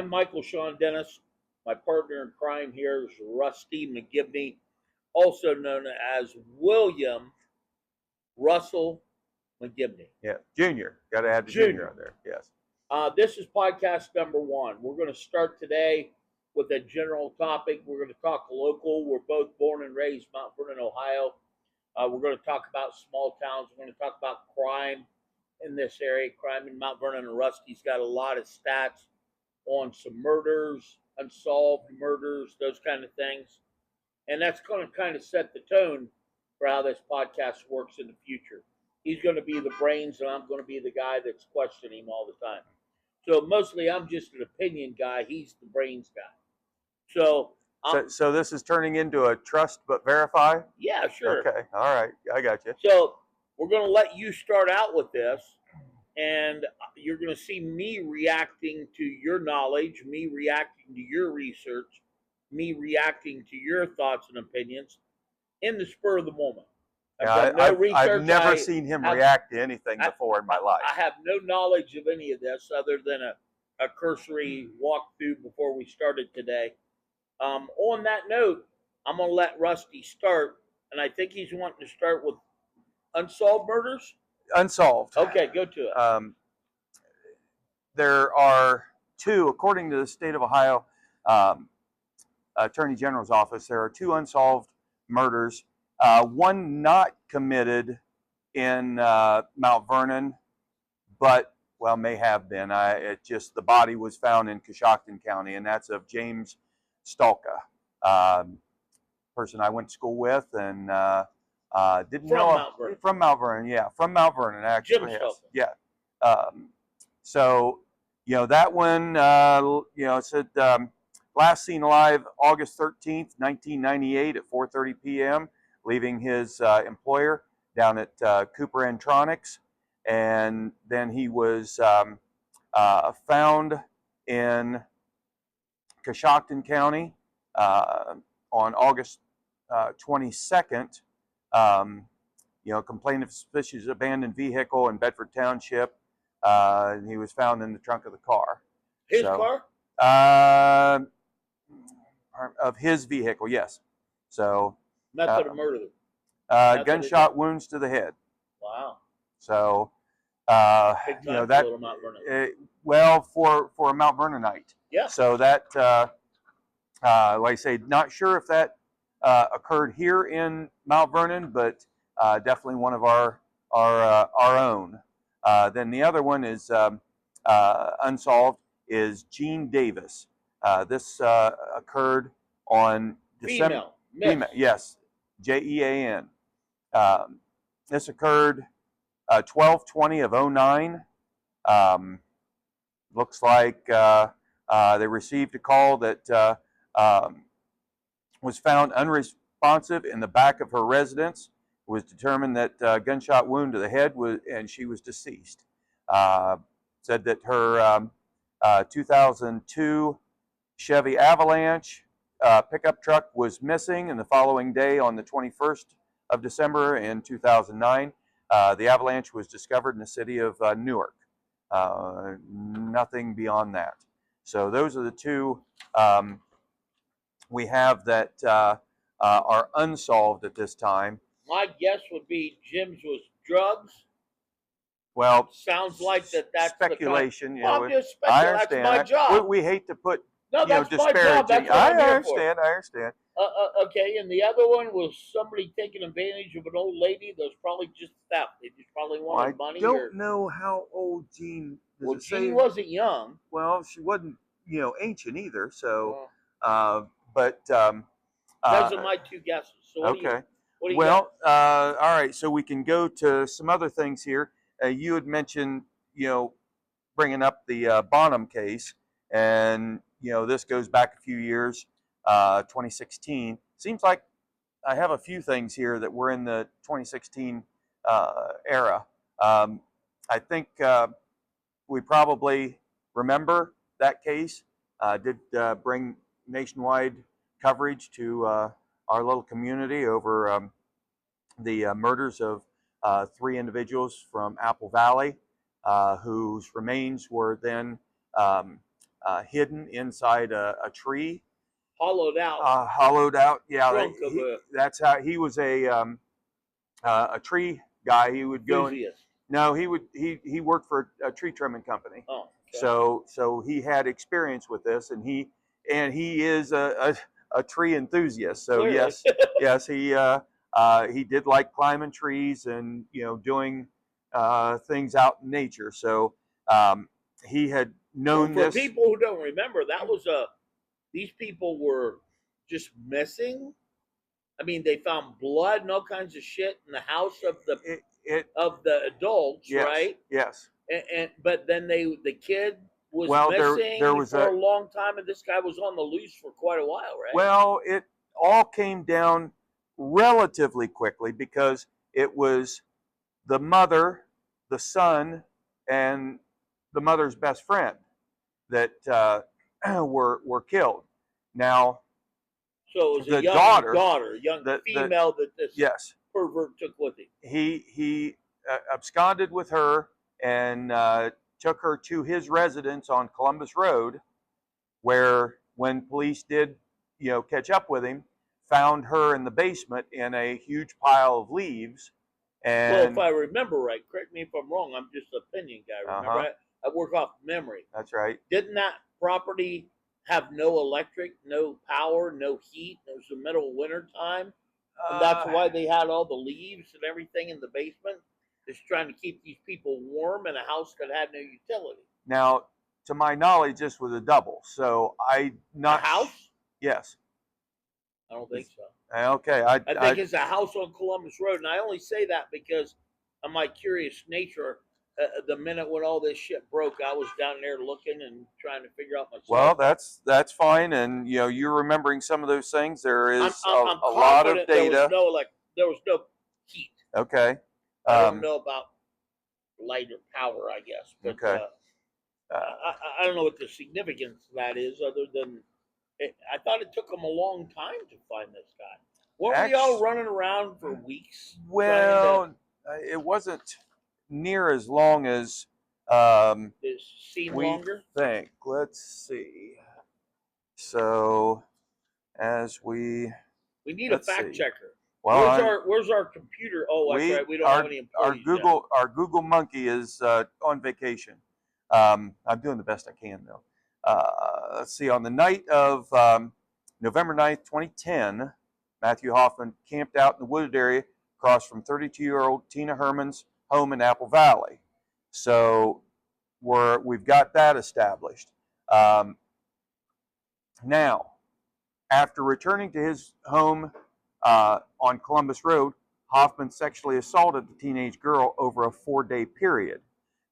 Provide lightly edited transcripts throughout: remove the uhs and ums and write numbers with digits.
I'm Michael Sean Dennis. My partner in crime here is Rusty McGibney, also known as William Russell McGibney. Yeah, Junior. Got to add the Junior. junior on there. Yes. This is podcast number 1. We're going to start today with a general topic. We're going to talk local. We're both born and raised Mount Vernon, Ohio. We're going to talk about small towns. We're going to talk about crime in this area, crime in Mount Vernon. And Rusty's got a lot of stats on some murders, unsolved murders, those kind of things. And that's going to kind of set the tone for how this podcast works in the future. He's going to be the brains, and I'm going to be the guy that's questioning him all the time. So mostly I'm just an opinion guy. He's the brains guy. So this is turning into a trust but verify? Yeah, sure. Okay. All right. I got you. So we're going to let you start out with this, and you're going to see me reacting to your knowledge, me reacting to your research, me reacting to your thoughts and opinions in the spur of the moment. I've never seen him react to anything before in my life. I have no knowledge of any of this other than a cursory walkthrough before we started today. On that note, I'm going to let Rusty start, and I think he's wanting to start with unsolved murders? Unsolved. Okay, go to it. There are 2, according to the state of Ohio Attorney General's office, there are 2 unsolved murders. One not committed in Mount Vernon, but, well, may have been. The body was found in Coshocton County, and that's of James Stalka, person I went to school with, and didn't know Mount Vernon. From Mount Vernon, yeah, from Mount Vernon, actually. Jim Stalka. Yeah. So, that one, it said last seen alive August 13th, 1998 at 4:30 p.m., leaving his employer down at Cooper Entronics. And then he was found in Coshocton County on August 22nd. Complained of suspicious abandoned vehicle in Bedford Township. He was found in the trunk of the car. His car? Of his vehicle, yes. So Method of murder. Gunshot wounds to the head. Wow. So Big time for little Mount Vernon. Well, for a Mount Vernonite. Yeah. So that, like I say, not sure if that occurred here in Mount Vernon, but definitely one of our own. Then the other one is unsolved, is Gene Davis. This occurred on December. Female. Yes, Jean. This occurred 12/20 of 09. Looks like they received a call that was found unresponsive in the back of her residence. It was determined that gunshot wound to the head and she was deceased. Said that her 2002 Chevy Avalanche pickup truck was missing, and the following day, on the 21st of December in 2009, the Avalanche was discovered in the city of Newark. Nothing beyond that. So those are the 2 we have that are unsolved at this time. My guess would be Jim's was drugs. Well, sounds like that's speculation. I'm just speculating. I understand. That's my job. We hate to put that's my job. That's what I'm here for. I understand. Okay, and the other one was somebody taking advantage of an old lady. That was probably just theft. They just probably wanted money. I don't know how old Jean. Well, Jean wasn't young. Well, she wasn't, ancient either. So, but those are my 2 guesses. So okay. What do you got? All right. So we can go to some other things here. You had mentioned, bringing up the Bonham case, and this goes back a few years, 2016. Seems like I have a few things here that were in the 2016 era. I think we probably remember that case. Did bring nationwide coverage to our little community over the murders of 3 individuals from Apple Valley, whose remains were then hidden inside a tree. Hollowed out. Hollowed out. Yeah, Trunk of that's how he was a tree guy. He would go and enthusiast. no, he worked for a tree trimming company. Oh, okay. So he had experience with this, and he is a tree enthusiast. So Clearly. yes, he did like climbing trees and doing things out in nature. So he had known For this. people who don't remember, that was these people were just missing. I mean, they found blood and all kinds of shit in the house of the adults, Yes, right? yes. But then the kid was missing there was for a long time, and this guy was on the loose for quite a while, right? Well, it all came down relatively quickly because it was the mother, the son, and the mother's best friend that were killed. Now, so it was the a young daughter, young female that this yes, pervert took with him. He absconded with her and took her to his residence on Columbus Road, where when police did catch up with him, found her in the basement in a huge pile of leaves. And well, if I remember right, correct me if I'm wrong, I'm just an opinion guy, remember? I work off memory. That's right. Didn't that property have no electric, no power, no heat? It was the middle of winter time. And that's why they had all the leaves and everything in the basement. Just trying to keep these people warm in a house that had no utility. Now, to my knowledge, this was a double. So I not a house. Yes. I don't think so. Okay. I think it's a house on Columbus Road, and I only say that because of my curious nature. The minute when all this shit broke, I was down there looking and trying to figure out myself. Well, that's fine, and you're remembering some of those things. There is I'm a lot of data. There was no heat. Okay. I don't know about light or power, I guess. But, okay. I don't know what the significance of that is, other than I thought it took them a long time to find this guy. Weren't we all running around for weeks? Well, it wasn't near as long as it seemed we longer. think. Let's see. So, as we need a fact checker. Well, where's our computer? Oh, that's right. We don't have any employees. Our Google monkey is on vacation. I'm doing the best I can though. Let's see. On the night of November 9th, 2010, Matthew Hoffman camped out in the wooded area across from 32-year-old Tina Herman's home in Apple Valley. So we've got that established. Now, after returning to his home on Columbus Road, Hoffman sexually assaulted the teenage girl over a 4-day period.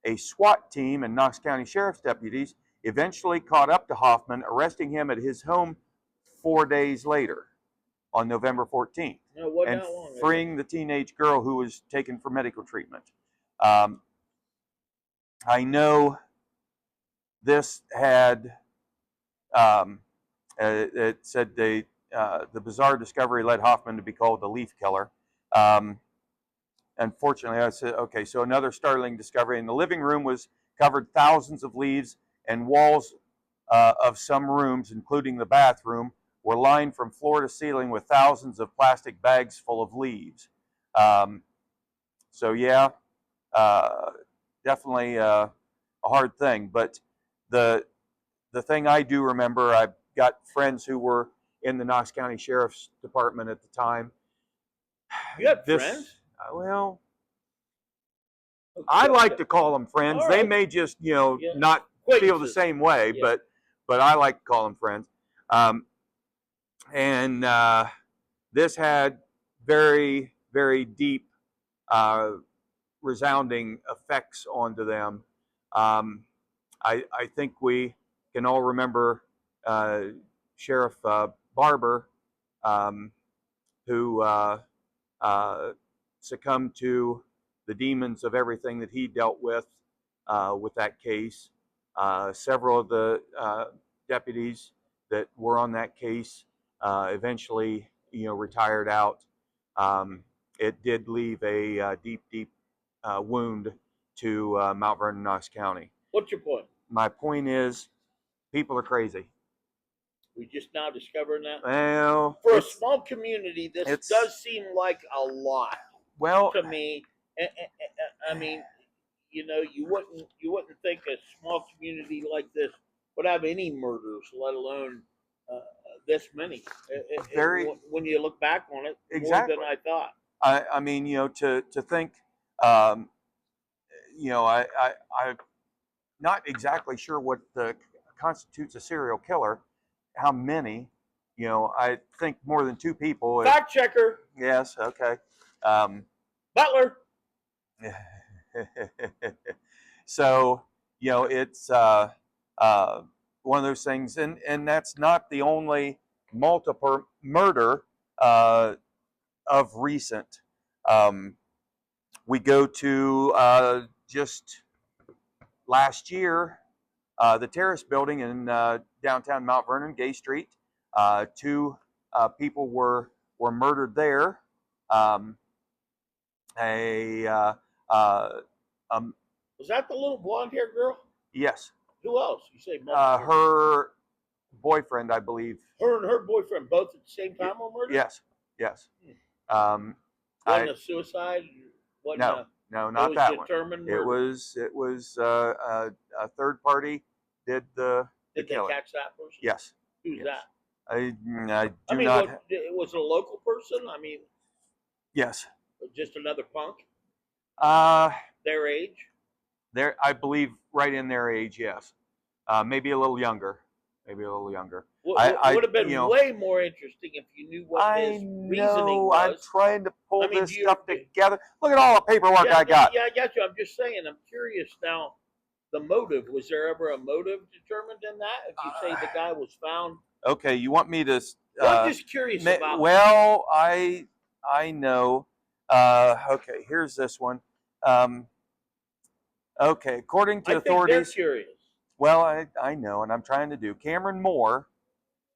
A SWAT team and Knox County Sheriff's deputies eventually caught up to Hoffman, arresting him at his home 4 days later on November 14th, and freeing the teenage girl who was taken for medical treatment. I know this had, it said the bizarre discovery led Hoffman to be called the leaf killer. Unfortunately, I said, okay, so another startling discovery. In the living room was covered thousands of leaves, and walls of some rooms, including the bathroom, were lined from floor to ceiling with thousands of plastic bags full of leaves. So yeah, definitely a hard thing. But the thing I do remember, I've got friends who were in the Knox County Sheriff's Department at the time. You had friends? Well, I like to call them friends. Right. They may just, not feel the same way, but I like to call them friends. And this had very, very deep, resounding effects onto them. I think we can all remember Sheriff Barber, who succumbed to the demons of everything that he dealt with that case. Several of the deputies that were on that case eventually, retired out. It did leave a deep, deep wound to Mount Vernon, Knox County. What's your point? My point is, People are crazy. We just now discovering that. Well, For a small community, this does seem like a lot to me. I mean, you know, you wouldn't think a small community like this would have any murders, let alone this many. When you look back on it, exactly more than I thought. I mean, you know, to think, um, you know, I'm not exactly sure what constitutes a serial killer. How many? You know, I think more than 2 people. Fact checker. Yes. Okay. Butler. So, you know, it's one of those things, and that's not the only multiple murder of recent. We go to just last year, the Terrace Building in downtown Mount Vernon, Gay Street. 2 people were murdered there. Was that the little blonde-haired girl? Yes. Who else? You say her boyfriend, I believe. Her and her boyfriend both at the same time were murdered? Yes. Yes. Wasn't a suicide? No, not that one. It was a third party did the Did they killing. catch that person? Yes. Who's that? I do mean, not. Was it a local person? I mean, yes. Just another punk? Their age? I believe right in their age, yes. Maybe a little younger. Maybe a little younger. Would have been way more interesting if you knew what his reasoning was. I'm trying to pull this stuff together. Look at all the paperwork I got. Yeah, I got you. I'm just saying. I'm curious now. The motive, was there ever a motive determined in that? If you say the guy was found. Okay, you want me to? I'm just curious about. Well, I know. Okay, here's this one. Okay, according to authorities. They're curious. Well, I know, and I'm trying to do. Cameron Moore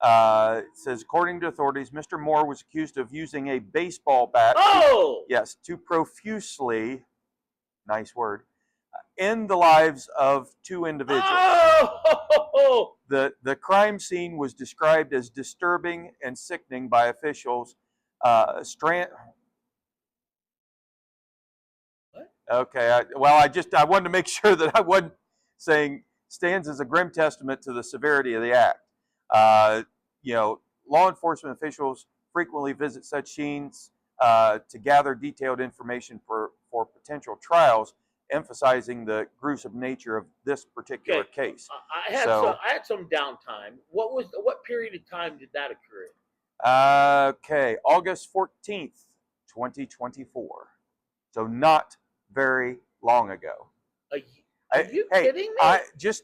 says, according to authorities, Mr. Moore was accused of using a baseball bat. Oh! Yes, to profusely, nice word, end the lives of 2 individuals. Oh! The crime scene was described as disturbing and sickening by officials. What? Okay, I wanted to make sure that I wasn't saying stands as a grim testament to the severity of the act. You know, law enforcement officials frequently visit such scenes to gather detailed information for potential trials, emphasizing the gruesome nature of this particular case. I had some downtime. What period of time did that occur? Okay, August 14th, 2024. So not very long ago. Are you kidding me? This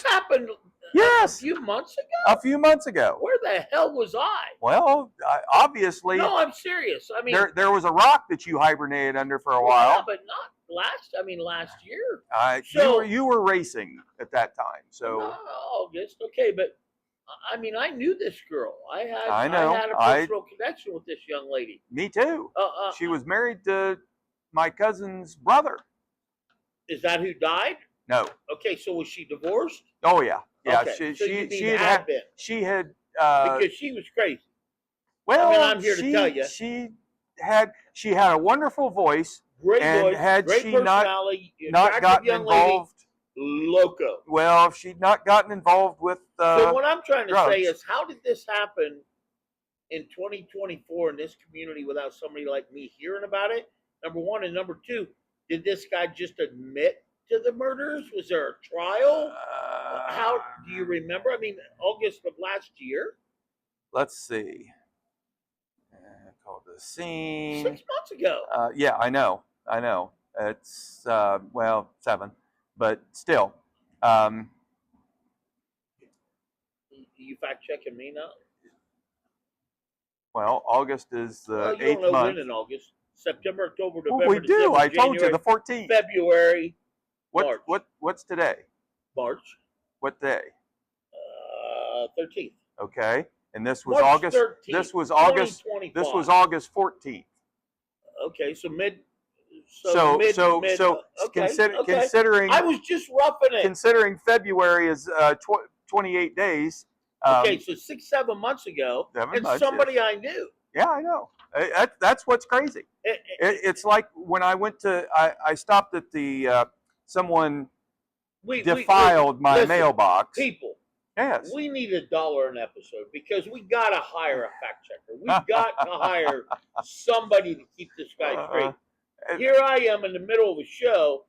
happened. Yes. A few months ago? A few months ago. Where the hell was I? Well, obviously. No, I'm serious. I mean, there was a rock that you hibernated under for a while. Yeah, but not last year. You were racing at that time, so. August, okay, but I mean, I knew this girl. I had a personal connection with this young lady. Me too. She was married to my cousin's brother. Is that who died? No. Okay, so was she divorced? Oh yeah. Yeah, okay. she had because she was crazy. Well, I mean, I'm here to tell you. She had a wonderful voice. Great voice, had great she personality, not gotten involved, lady, loco. Well, if she'd not gotten involved with so what I'm trying to drugs. say is, how did this happen in 2024 in this community without somebody like me hearing about it? Number one, and number two, did this guy just admit to the murders? Was there a trial? How do you remember? I mean, August of last year. Let's see. Called the scene 6 months ago. Yeah, I know. It's 7, but still. You fact checking me now? Well, August is the 8th month. You don't know when in August. September, October, November, we do. December, I told January, you the 14th. February, March. What's today? March. What day? 13th. Okay, and this was March August. 13th, this was August. This was August 14th. Okay, so mid. Considering I was just roughing it. Considering February is 28 days. Okay, so 6-7 months ago, 7 and months, somebody yes. I knew. Yeah, I know. That's what's crazy. It's like when I went to, I stopped at the, someone defiled my listen, mailbox. People, Yes. we need $1 an episode because we got to hire a fact checker. We've got to hire somebody to keep this guy straight. Here I am in the middle of a show.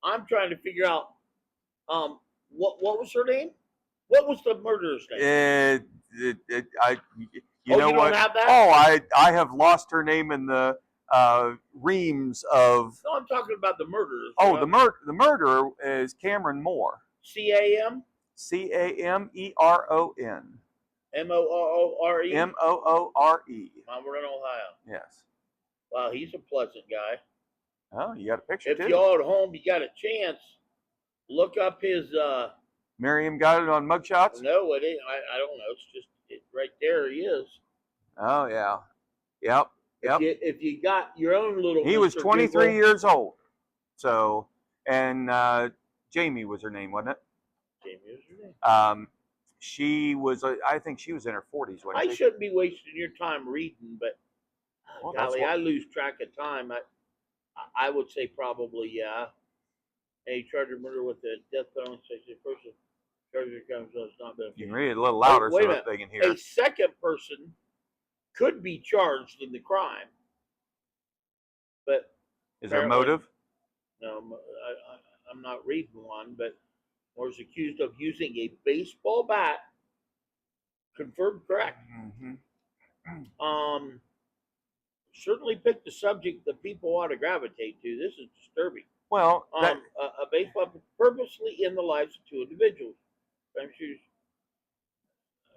I'm trying to figure out what was her name? What was the murderer's name? You know you what? Don't have that? Oh, I have lost her name in the reams of. No, I'm talking about the murderers. Oh, the murderer is Cameron Moore. CAM? CAMERON. MOORE? MOORE. Mount Vernon, Ohio. Yes. Wow, he's a pleasant guy. Oh, you got a picture If too. y'all at home, you got a chance, look up his. Miriam got it on mugshots? No, it ain't. I don't know. It's just right there. He is. Oh yeah. Yep. If you got your own little. He was 23 years old. So, and Jamie was her name, wasn't it? Jamie was her name. She was. I think she was in her 40s. I shouldn't be wasting your time reading, but well, golly, I lose track of time. I would say probably yeah. A charge of murder with a death penalty. Person. Charger comes has not been. You can read it a little louder wait so they can hear. A second person could be charged in the crime, but is there a motive? No, I'm not reading one, but was accused of using a baseball bat. Confirmed correct. Mm-hmm. Certainly picked the subject that people ought to gravitate to. This is disturbing. Well, a baseball purposely in the lives of two individuals.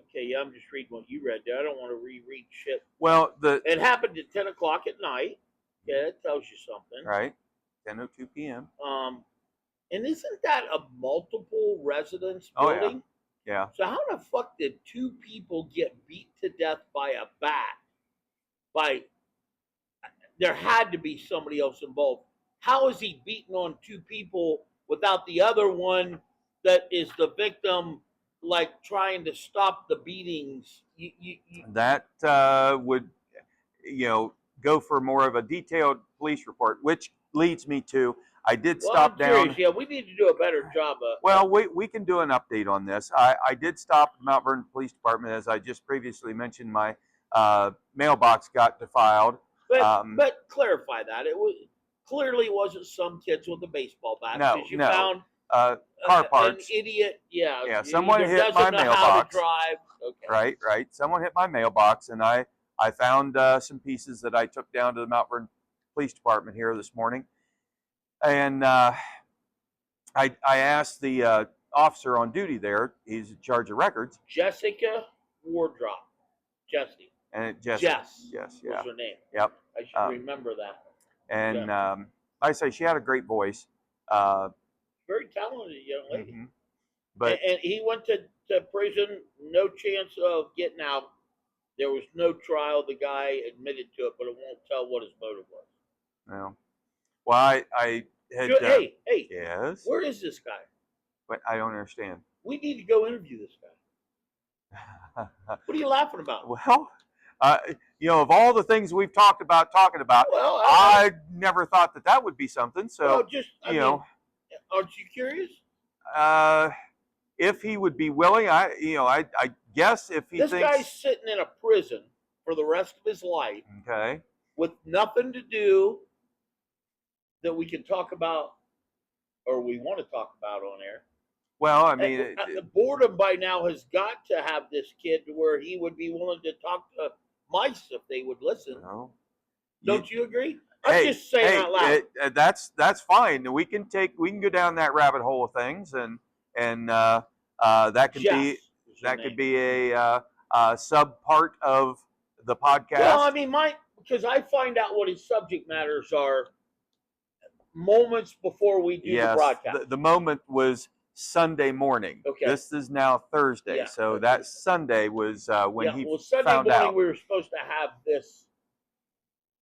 Okay, yeah, I'm just reading what you read there. I don't want to reread shit. Well, it happened at 10 o'clock at night. Yeah, that tells you something. Right. 10:02 p.m. And isn't that a multiple residence building? Oh, yeah. So how the fuck did two people get beat to death by a bat? There had to be somebody else involved. How is he beating on two people without the other one that is the victim, like trying to stop the beatings? That would, go for more of a detailed police report, which leads me to I did stop down. Curious. Yeah, we need to do a better job. Well, we can do an update on this. I did stop at Mount Vernon Police Department, as I just previously mentioned. My mailbox got defiled. But clarify that it clearly wasn't some kids with a baseball bat. No, you found car parts. An idiot. Yeah. Yeah. Someone hit my mailbox. How to drive. Okay. Right. Someone hit my mailbox, and I found some pieces that I took down to the Mount Vernon Police Department here this morning. And I asked the officer on duty there, he's in charge of records. Jessica Wardrop. Jesse. And Jess, yeah. Was her name. Yep. I should remember that. And like I say, she had a great voice. Very talented young lady. Mm-hmm. But and he went to prison, no chance of getting out. There was no trial. The guy admitted to it, but it won't tell what his motive was. No. Well, I had. Hey. Yes. Where is this guy? But I don't understand. We need to go interview this guy. What are you laughing about? Well, of all the things we've talking about, well, I never thought that would be something. So, I mean, aren't you curious? If he would be willing, I guess if he this thinks guy's sitting in a prison for the rest of his life, okay, with nothing to do that we can talk about or we want to talk about on air. Well, I mean, the boredom by now has got to have this kid to where he would be willing to talk to mice if they would listen. Don't you agree? I'm just saying out loud. That's fine. We can go down that rabbit hole of things, and that could be a sub part of the podcast. Well, I mean, because I find out what his subject matters are moments before we do the broadcast. The moment was Sunday morning. Okay. This is now Thursday, yeah, so that Sunday was when he Sunday found morning out. We were supposed to have this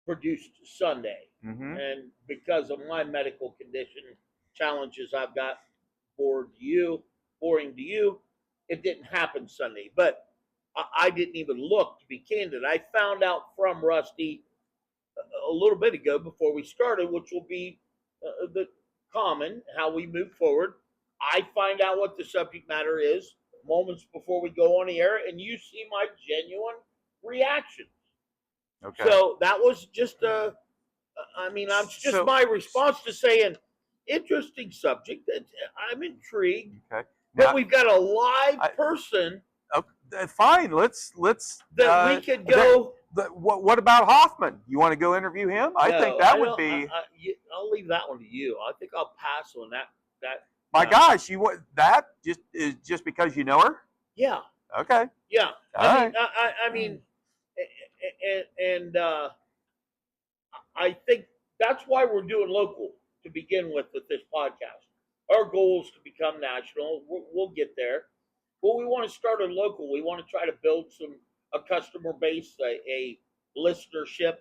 produced Sunday, mm-hmm. and because of my medical condition challenges I've got boring to you, it didn't happen Sunday. But I didn't even look, to be candid. I found out from Rusty a little bit ago before we started, which will be the common how we move forward. I find out what the subject matter is moments before we go on the air, and you see my genuine reaction. Okay. So that was just it's just my response to saying, interesting subject. I'm intrigued, Okay. but Now, we've got a live person okay, fine. Let's that we could go. What about Hoffman? You want to go interview him? I think that would be. I'll leave that one to you. I think I'll pass on that. My gosh, you want that just because you know her? Yeah. Okay. Yeah. All right. I mean, and I think that's why we're doing local to begin with this podcast. Our goal is to become national. We'll get there. But we want to start a local. We want to try to build a customer base, a listenership,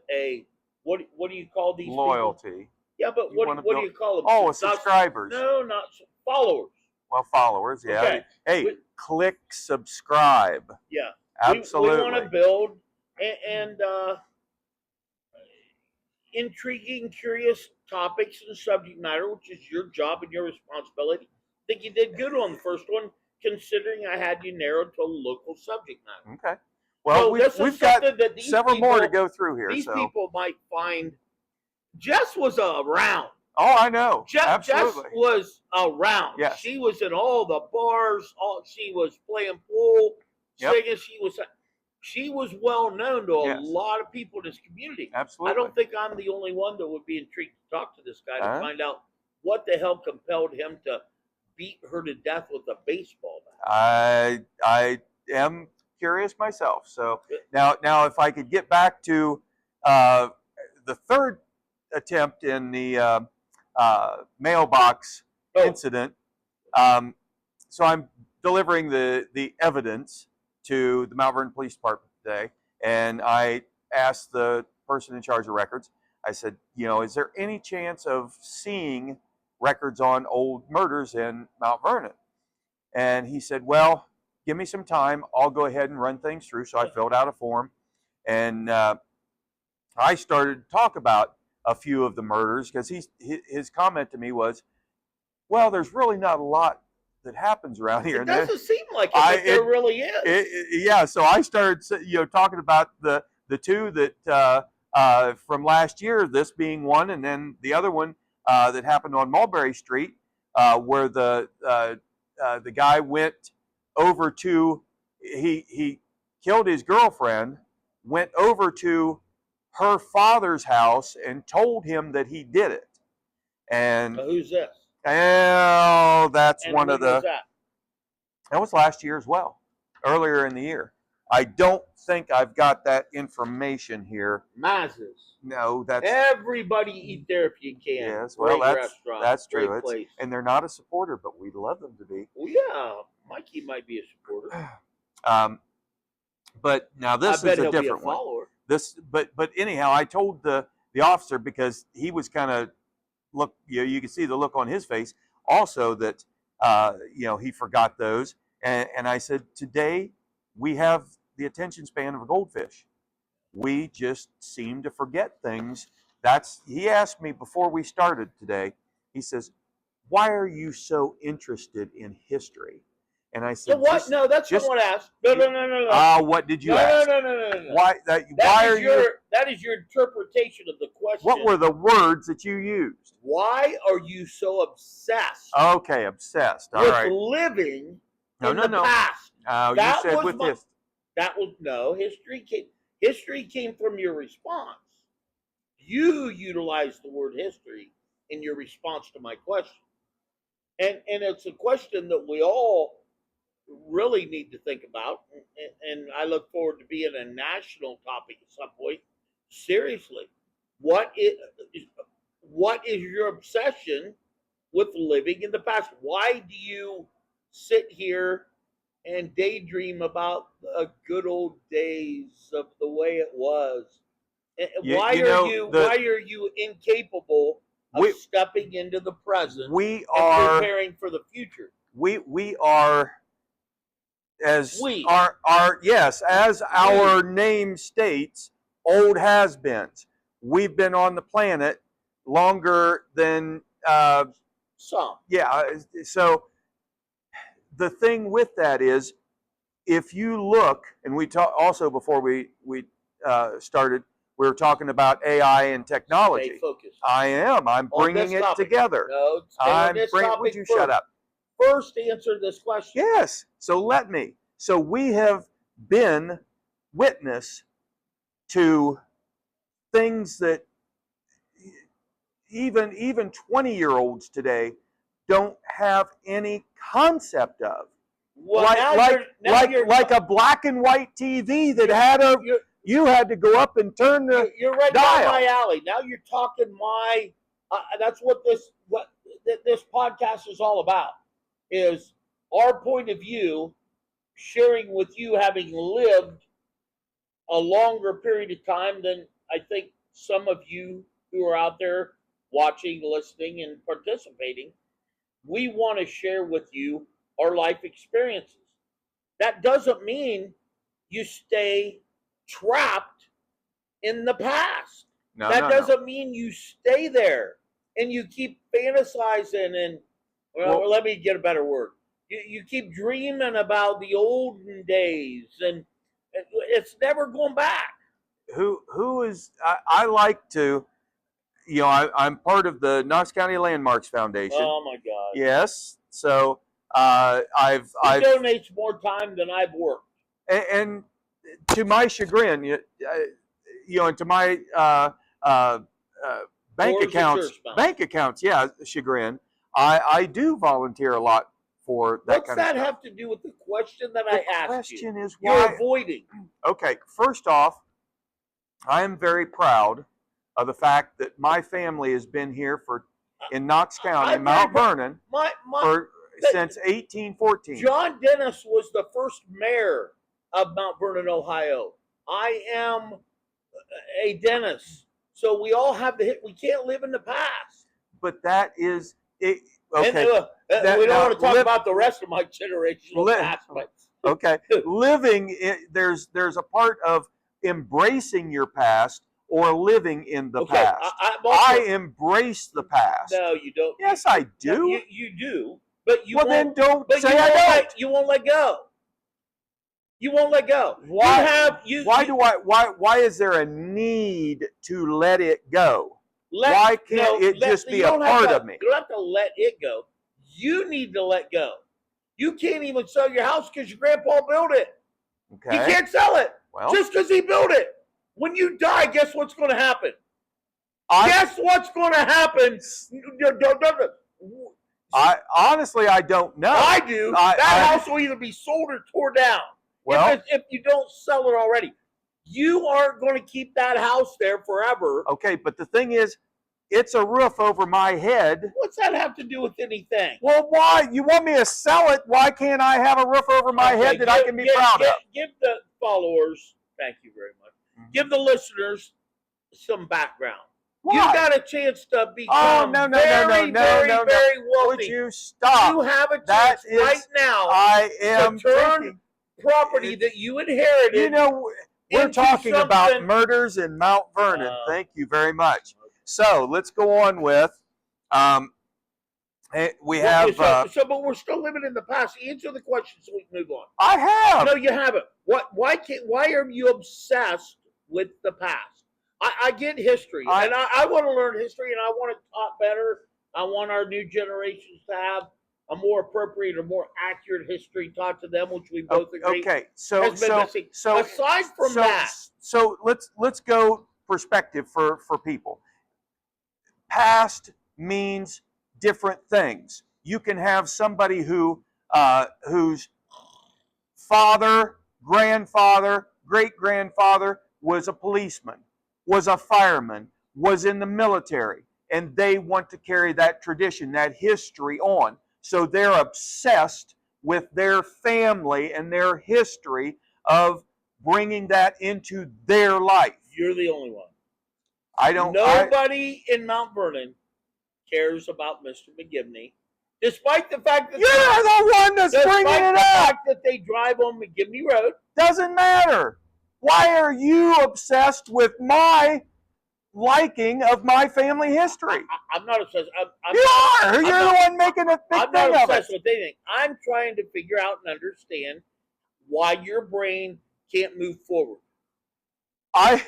what do you call these Loyalty. people? Yeah, but what do you call them? Oh, subscribers. Not followers. Well, followers, yeah. Okay. Hey, click subscribe. Yeah. Absolutely. We want to build and intriguing, curious topics and subject matter, which is your job and your responsibility. I think you did good on the first one, considering I had you narrowed to a local subject matter. Okay. Well, so we've got several people, more to go through here. These people might find Jess was around. Oh, I know. Jess was around. Yes. She was in all the bars. She was playing pool, singing. She was well known to a lot of people in this community. Absolutely. I don't think I'm the only one that would be intrigued to talk to this guy to find out what the hell compelled him to beat her to death with a baseball bat. I am curious myself. So now if I could get back to the third attempt in the mailbox incident. So I'm delivering the evidence to the Mount Vernon Police Department today, and I asked the person in charge of records, I said, is there any chance of seeing records on old murders in Mount Vernon? And he said, well, give me some time. I'll go ahead and run things through. So I filled out a form, and I started to talk about a few of the murders, because his comment to me was, well, there's really not a lot that happens around here. It doesn't seem like it, but there really is. Yeah, so I started talking about the two that from last year, this being one, and then the other one that happened on Mulberry Street, where the guy went over to, he killed his girlfriend, went over to her father's house and told him that he did it. And who's this? Oh, that's and one of the. That was last year as well, earlier in the year. I don't think I've got that information here. Maz's. No, that's. Everybody eat there if you can. Yes, well, that's true. Place. And they're not a supporter, but we'd love them to be. Well, yeah, Mikey might be a supporter. But now this is a different one. But anyhow, I told the officer, because he was kind of you can see the look on his face also that he forgot those, and I said, today we have the attention span of a goldfish. We just seem to forget things. He asked me before we started today, he says, why are you so interested in history? And I said, what? No, that's not what I asked. No. What did you ask? No. Why are you? That is your interpretation of the question. What were the words that you used? Why are you so obsessed? Okay, obsessed. All right. With living in the past. You said with this. That was history. History came from your response. You utilized the word history in your response to my question, and it's a question that we all really need to think about, and I look forward to being a national topic at some point. Seriously, what is your obsession with living in the past? Why do you sit here and daydream about the good old days of the way it was? Why are you incapable of stepping into the present and preparing for the future? We are as We. as our name states, old has-beens. We've been on the planet longer than Some. yeah. So the thing with that is, if you look, and we talk also before we started, we were talking about AI and technology. Stay focused. I am. I'm bringing it together. No, stay on this topic Would you first. shut up? First, answer this question. Yes. So let me. So we have been witness to things that even 20-year-olds today don't have any concept of. Well, like a black and white TV that had you had to go up and turn the you're right dial. down my alley. Now you're talking my. That's what this podcast is all about. Is our point of view, sharing with you, having lived a longer period of time than I think some of you who are out there watching, listening, and participating. We want to share with you our life experiences. That doesn't mean you stay trapped in the past. That doesn't mean you stay there and you keep fantasizing and, well, let me get a better word. You keep dreaming about the olden days, and it's never going back. Who is, I like to, I'm part of the Knox County Landmarks Foundation. Oh my God. Yes. So I've donates more time than I've worked. And to my chagrin, and to my bank accounts, chagrin, I do volunteer a lot for that kind of stuff. What's that have to do with the question that I asked you? The question is why you're avoiding. Okay, first off, I am very proud of the fact that my family has been here in Knox County, Mount Vernon, since 1814. John Dennis was the first mayor of Mount Vernon, Ohio. I am a Dennis. So we all have we can't live in the past. But that is it. Okay. And, we don't want to talk about the rest of my generational past. Okay. Living, there's a part of embracing your past or living in the past. I embrace the past. No, you don't. Yes, I do. No, you do. But you then don't say I don't. You won't let go. You won't let go. Why is there a need to let it go? Why can't it just be a part of me? You don't have to let it go. You need to let go. You can't even sell your house because your grandpa built it. Okay. You can't sell it just because he built it. When you die, guess what's going to happen? Guess what's going to happen? Honestly, I don't know. I do. That house will either be sold or tore down. Well, if you don't sell it already, you aren't going to keep that house there forever. Okay, but the thing is, it's a roof over my head. What's that have to do with anything? Well, why? You want me to sell it? Why can't I have a roof over my head that I can be proud of? Give the followers, thank you very much, give the listeners some background. Why? You got a chance to become very wealthy. Would you stop? You have a chance right now to turn property that you inherited. We're talking about murders in Mount Vernon. Thank you very much. So let's go on with. But we're still living in the past. Answer the question so we can move on. I have. No, you haven't. Why are you obsessed with the past? I get history, and I want to learn history, and I want it taught better. I want our new generations to have a more appropriate or more accurate history taught to them, which we both agree. Okay, so aside from that, so let's go perspective for people. Past means different things. You can have somebody whose father, grandfather, great-grandfather was a policeman, was a fireman, was in the military, and they want to carry that tradition, that history on. So they're obsessed with their family and their history of bringing that into their life. You're the only one. I don't. Nobody in Mount Vernon cares about Mr. McGivney, Despite the fact that You're the one that's bringing it up. fact that they drive on McGibney Road. Doesn't matter. Why are you obsessed with my liking of my family history? I'm not obsessed. You're the one making a big I'm thing not of it. obsessed with anything. I'm trying to figure out and understand why your brain can't move forward. I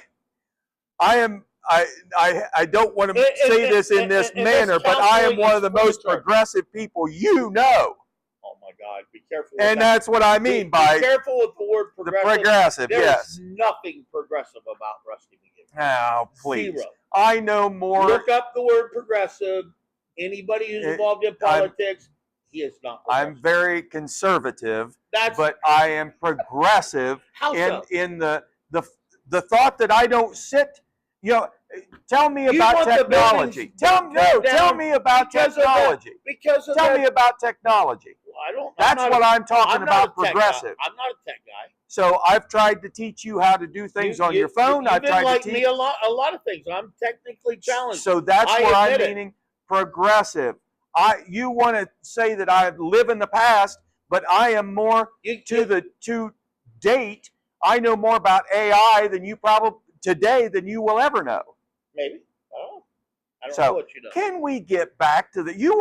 don't want to say this in this manner, but I am one of the most progressive people you know. Oh my God, be careful. And that's what I mean by be careful with the word progressive. The progressive, There's nothing progressive about Rusty McGibney. Oh, please. Zero. I know more. Look up the word progressive. Anybody who's involved in politics, he is not progressive. I'm very conservative, but I am progressive in the thought that I don't sit, tell me about technology. Tell me about technology. Tell me about technology. That's what I'm talking about, progressive. I'm not a tech guy. So I've tried to teach you how to do things on your phone. I've tried to teach me a lot of things. I'm technically challenged. So that's what I'm meaning, progressive. You want to say that I live in the past, but I am more to date. I know more about AI than you probably today than you will ever know. Maybe. I don't know what you know. Can we get back to the? You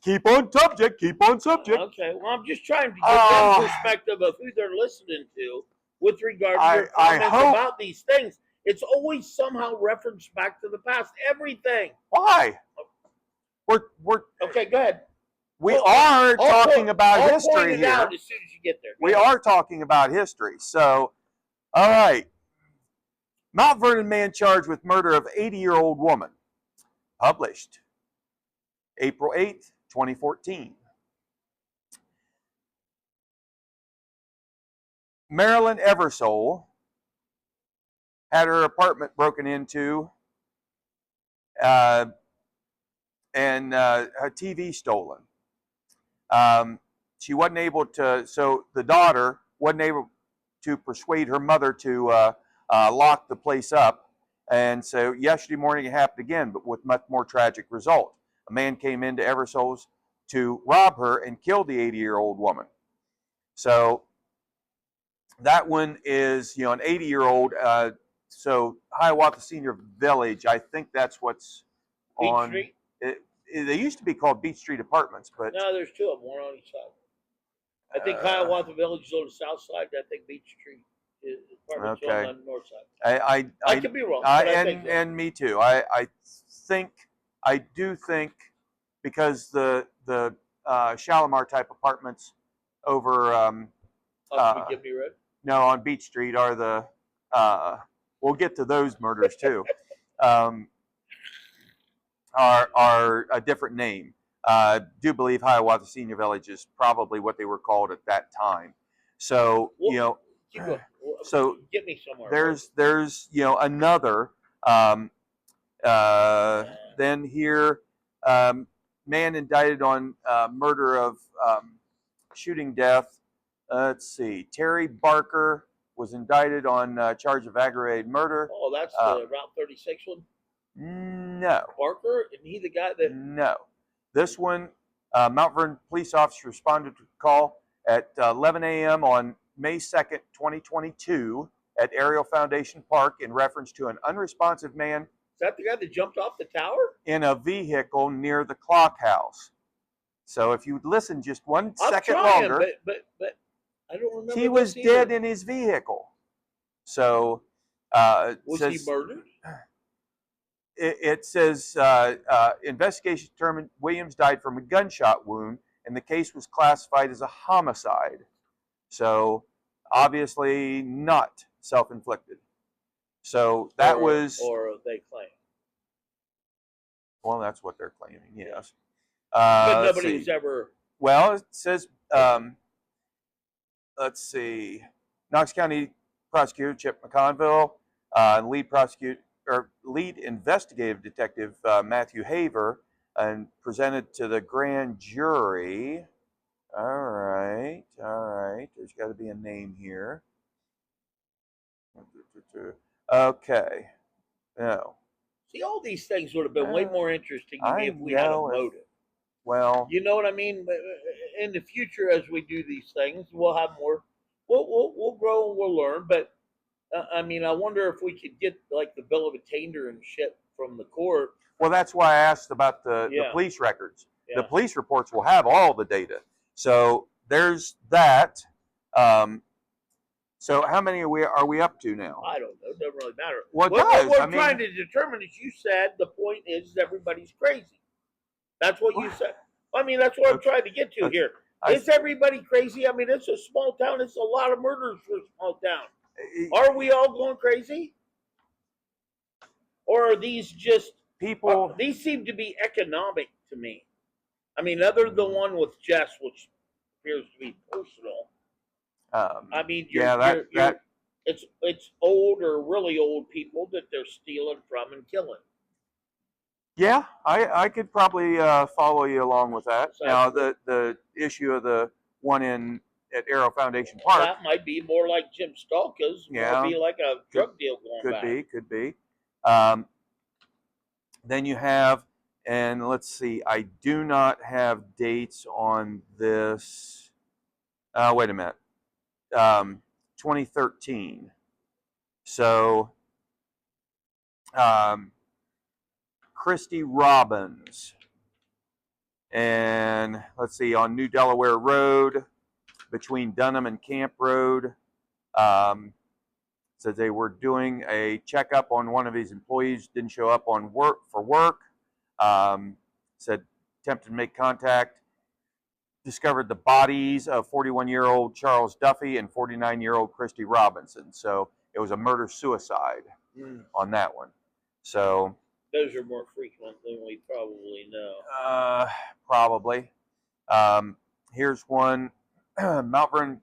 keep on subject. Keep on subject. Okay. Well, I'm just trying to give them perspective of who they're listening to with regard to your comments about these things. It's always somehow referenced back to the past. Everything. Why? We're okay. Go ahead. We are talking about history here. Out as soon as you get there. We are talking about history. So, all right. Mount Vernon man charged with murder of 80-year-old woman. Published April 8th, 2014. Marilyn Eversole had her apartment broken into and her TV stolen. She wasn't able to, so the daughter wasn't able to persuade her mother to lock the place up. And so yesterday morning it happened again, but with much more tragic result. A man came into Eversole's to rob her and kill the 80-year-old woman. So that one is, an 80-year-old. So Hiawatha Senior Village, I think that's what's on. Beach Street? They used to be called Beach Street Apartments, but no, there's two of them, one on each side. I think Hiawatha Village is on the south side. I think Beach Street is apartments on the north side. I could be wrong. And me too. I do think because the Shalimar type apartments over McGibney Road? No, on Beach Street are the we'll get to those murders too. Are a different name. I do believe Hiawatha Senior Village is probably what they were called at that time. So so get me somewhere. There's another. Then here, man indicted on murder of shooting death. Let's see. Terry Barker was indicted on charge of aggravated murder. Oh, that's the Route 36 one? No. Barker? Isn't he the guy that... No. This one, Mount Vernon police officer responded to a call at 11 a.m. on May 2nd, 2022 at Ariel Foundation Park in reference to an unresponsive man. Is that the guy that jumped off the tower? In a vehicle near the clock house. So if you would listen just one second longer. But I don't remember. He was dead in his vehicle. So was he murdered? It says investigation determined Williams died from a gunshot wound, and the case was classified as a homicide. So obviously not self-inflicted. So that or they claim. Well, that's what they're claiming. Yes. But nobody was ever. Well, it says. Let's see. Knox County prosecutor Chip McConville, lead investigative detective Matthew Haver, and presented to the grand jury. All right. There's got to be a name here. Okay. No. See, all these things would have been way more interesting to me if we had a motive. Well, You know what I mean? In the future, as we do these things, we'll have more. We'll grow and we'll learn. But I mean, I wonder if we could get like the bill of attainder and shit from the court. well, that's why I asked about the Yeah, police records. The yeah. police reports will have all the data. So there's that. Um, so how many are we up to now? I don't know. It doesn't really matter. Well, it What does. we're I mean, trying to determine, as you said, the point is everybody's crazy. That's what you said. I mean, that's what I'm trying to get to here. Is everybody crazy? I mean, it's a small town. It's a lot of murders for a small town. Are we all going crazy? Or are these just people? These seem to be economic to me. I mean, other than the one with Jess, which appears to be personal. I mean, it's old or really old people that they're stealing from and killing. Yeah, I could probably follow you along with that. So, now, the issue of the one at Arrow Foundation Park. That might be more like Jim Stalka's. Yeah, might be like a drug deal going back. Could be. Then you have, and let's see, I do not have dates on this. Wait a minute. 2013. So, Christy Robbins, and let's see, on New Delaware Road between Dunham and Camp Road, said they were doing a checkup on one of his employees, didn't show up on work. Said attempted to make contact, discovered the bodies of 41-year-old Charles Duffy and 49-year-old Christy Robinson. So it was a murder-suicide on that one. So those are more frequent than we probably know. Probably. Here's one. Mount Vernon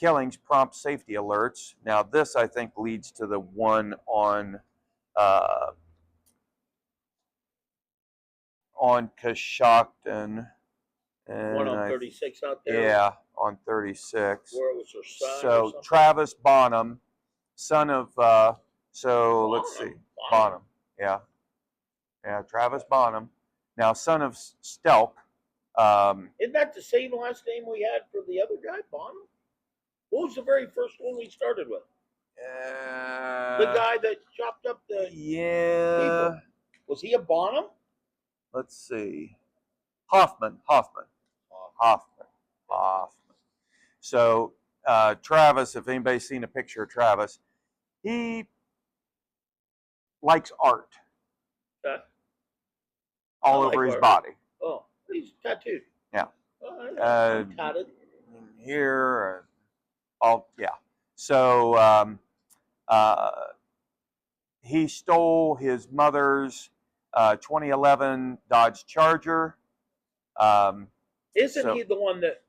killings prompt safety alerts. Now this, I think, leads to the one on Coshocton. One on 36 out there? Yeah, on 36. Where it was her son. So Travis Bonham, son of, let's see. Bonham. Yeah, Travis Bonham. Now, son of Stelk. Isn't that the same last name we had for the other guy, Bonham? What was the very first one we started with? The guy that chopped up the people. Was he a Bonham? Let's see. Hoffman. So Travis, if anybody's seen a picture of Travis, he likes art. Okay. All over his body. Oh, he's tattooed. Yeah. Tatted. Here, So he stole his mother's 2011 Dodge Charger. Isn't he the one that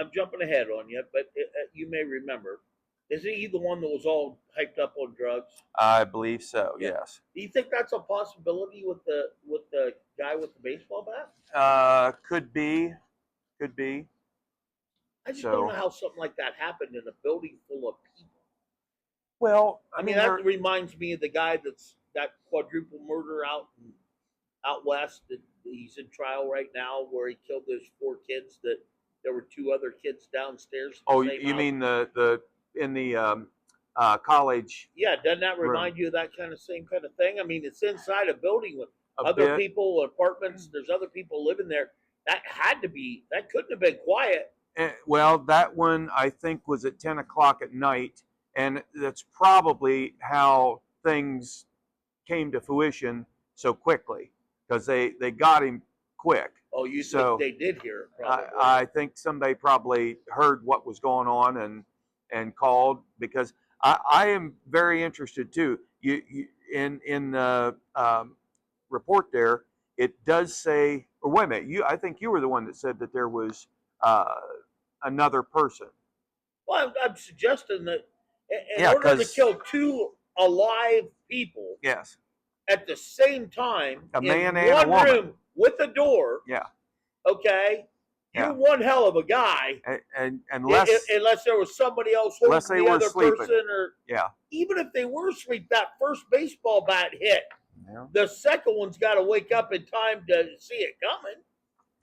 I'm jumping ahead on you, but you may remember? Isn't he the one that was all hyped up on drugs? I believe so. Yeah. Yes. Do you think that's a possibility with the guy with the baseball bat? Could be. I just don't know how something like that happened in a building full of people. Well, I mean that reminds me of the guy that quadruple murder out west. That he's in trial right now, where he killed those 4 kids. That there were 2 other kids downstairs. Oh, you mean the in the college? Yeah, doesn't that remind you of that same kind of thing? I mean, it's inside a building with other people, apartments. There's other people living there. That couldn't have been quiet. Well, that one I think was at 10 o'clock at night, and that's probably how things came to fruition so quickly, because they got him quick. Oh, you think they did hear it? Probably. I think somebody probably heard what was going on and called, because I am very interested too. You in the report there, it does say, or wait a minute, I think you were the one that said that there was another person. Well, I'm suggesting that in order to kill 2 alive people, yes, at the same time, a man in and one a woman, room with a door, yeah, okay, you're one hell of a guy, and unless there was somebody else holding the other person, or even if they were asleep, that first baseball bat hit. Yeah. The second one's got to wake up in time to see it coming.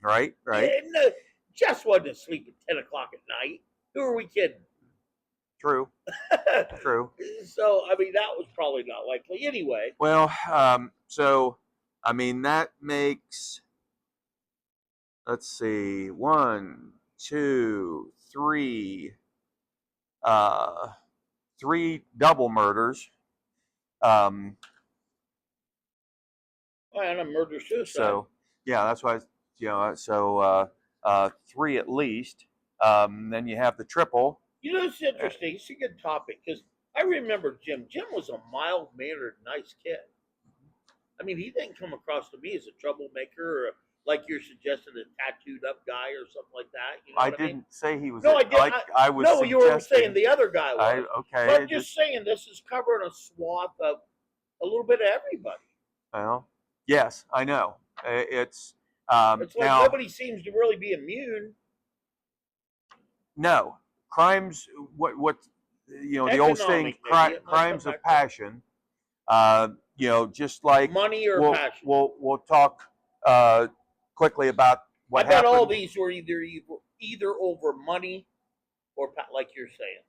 Right. And Jess wasn't asleep at 10 o'clock at night. Who are we kidding? True. So, I mean, that was probably not likely. Anyway. Well, so, I mean, that makes, let's see, 1, 2, 3, 3 double murders. And a murder-suicide. So, yeah, that's why, so 3 at least. Then you have the triple. It's interesting. It's a good topic because I remember Jim. Jim was a mild-mannered, nice kid. I mean, he didn't come across to me as a troublemaker or like you're suggesting, a tattooed-up guy or something like that. You know I what didn't I mean? say he was. No, I didn't. Like I was. No, you were saying the other guy was. Okay. But I'm just saying this is covering a swath of a little bit of everybody. Well, yes, I know. It's like now, nobody seems to really be immune. No, crimes. What the old saying, crimes of passion. Just like money or passion. We'll talk quickly about what happened. I bet all these were either over money or like you're saying.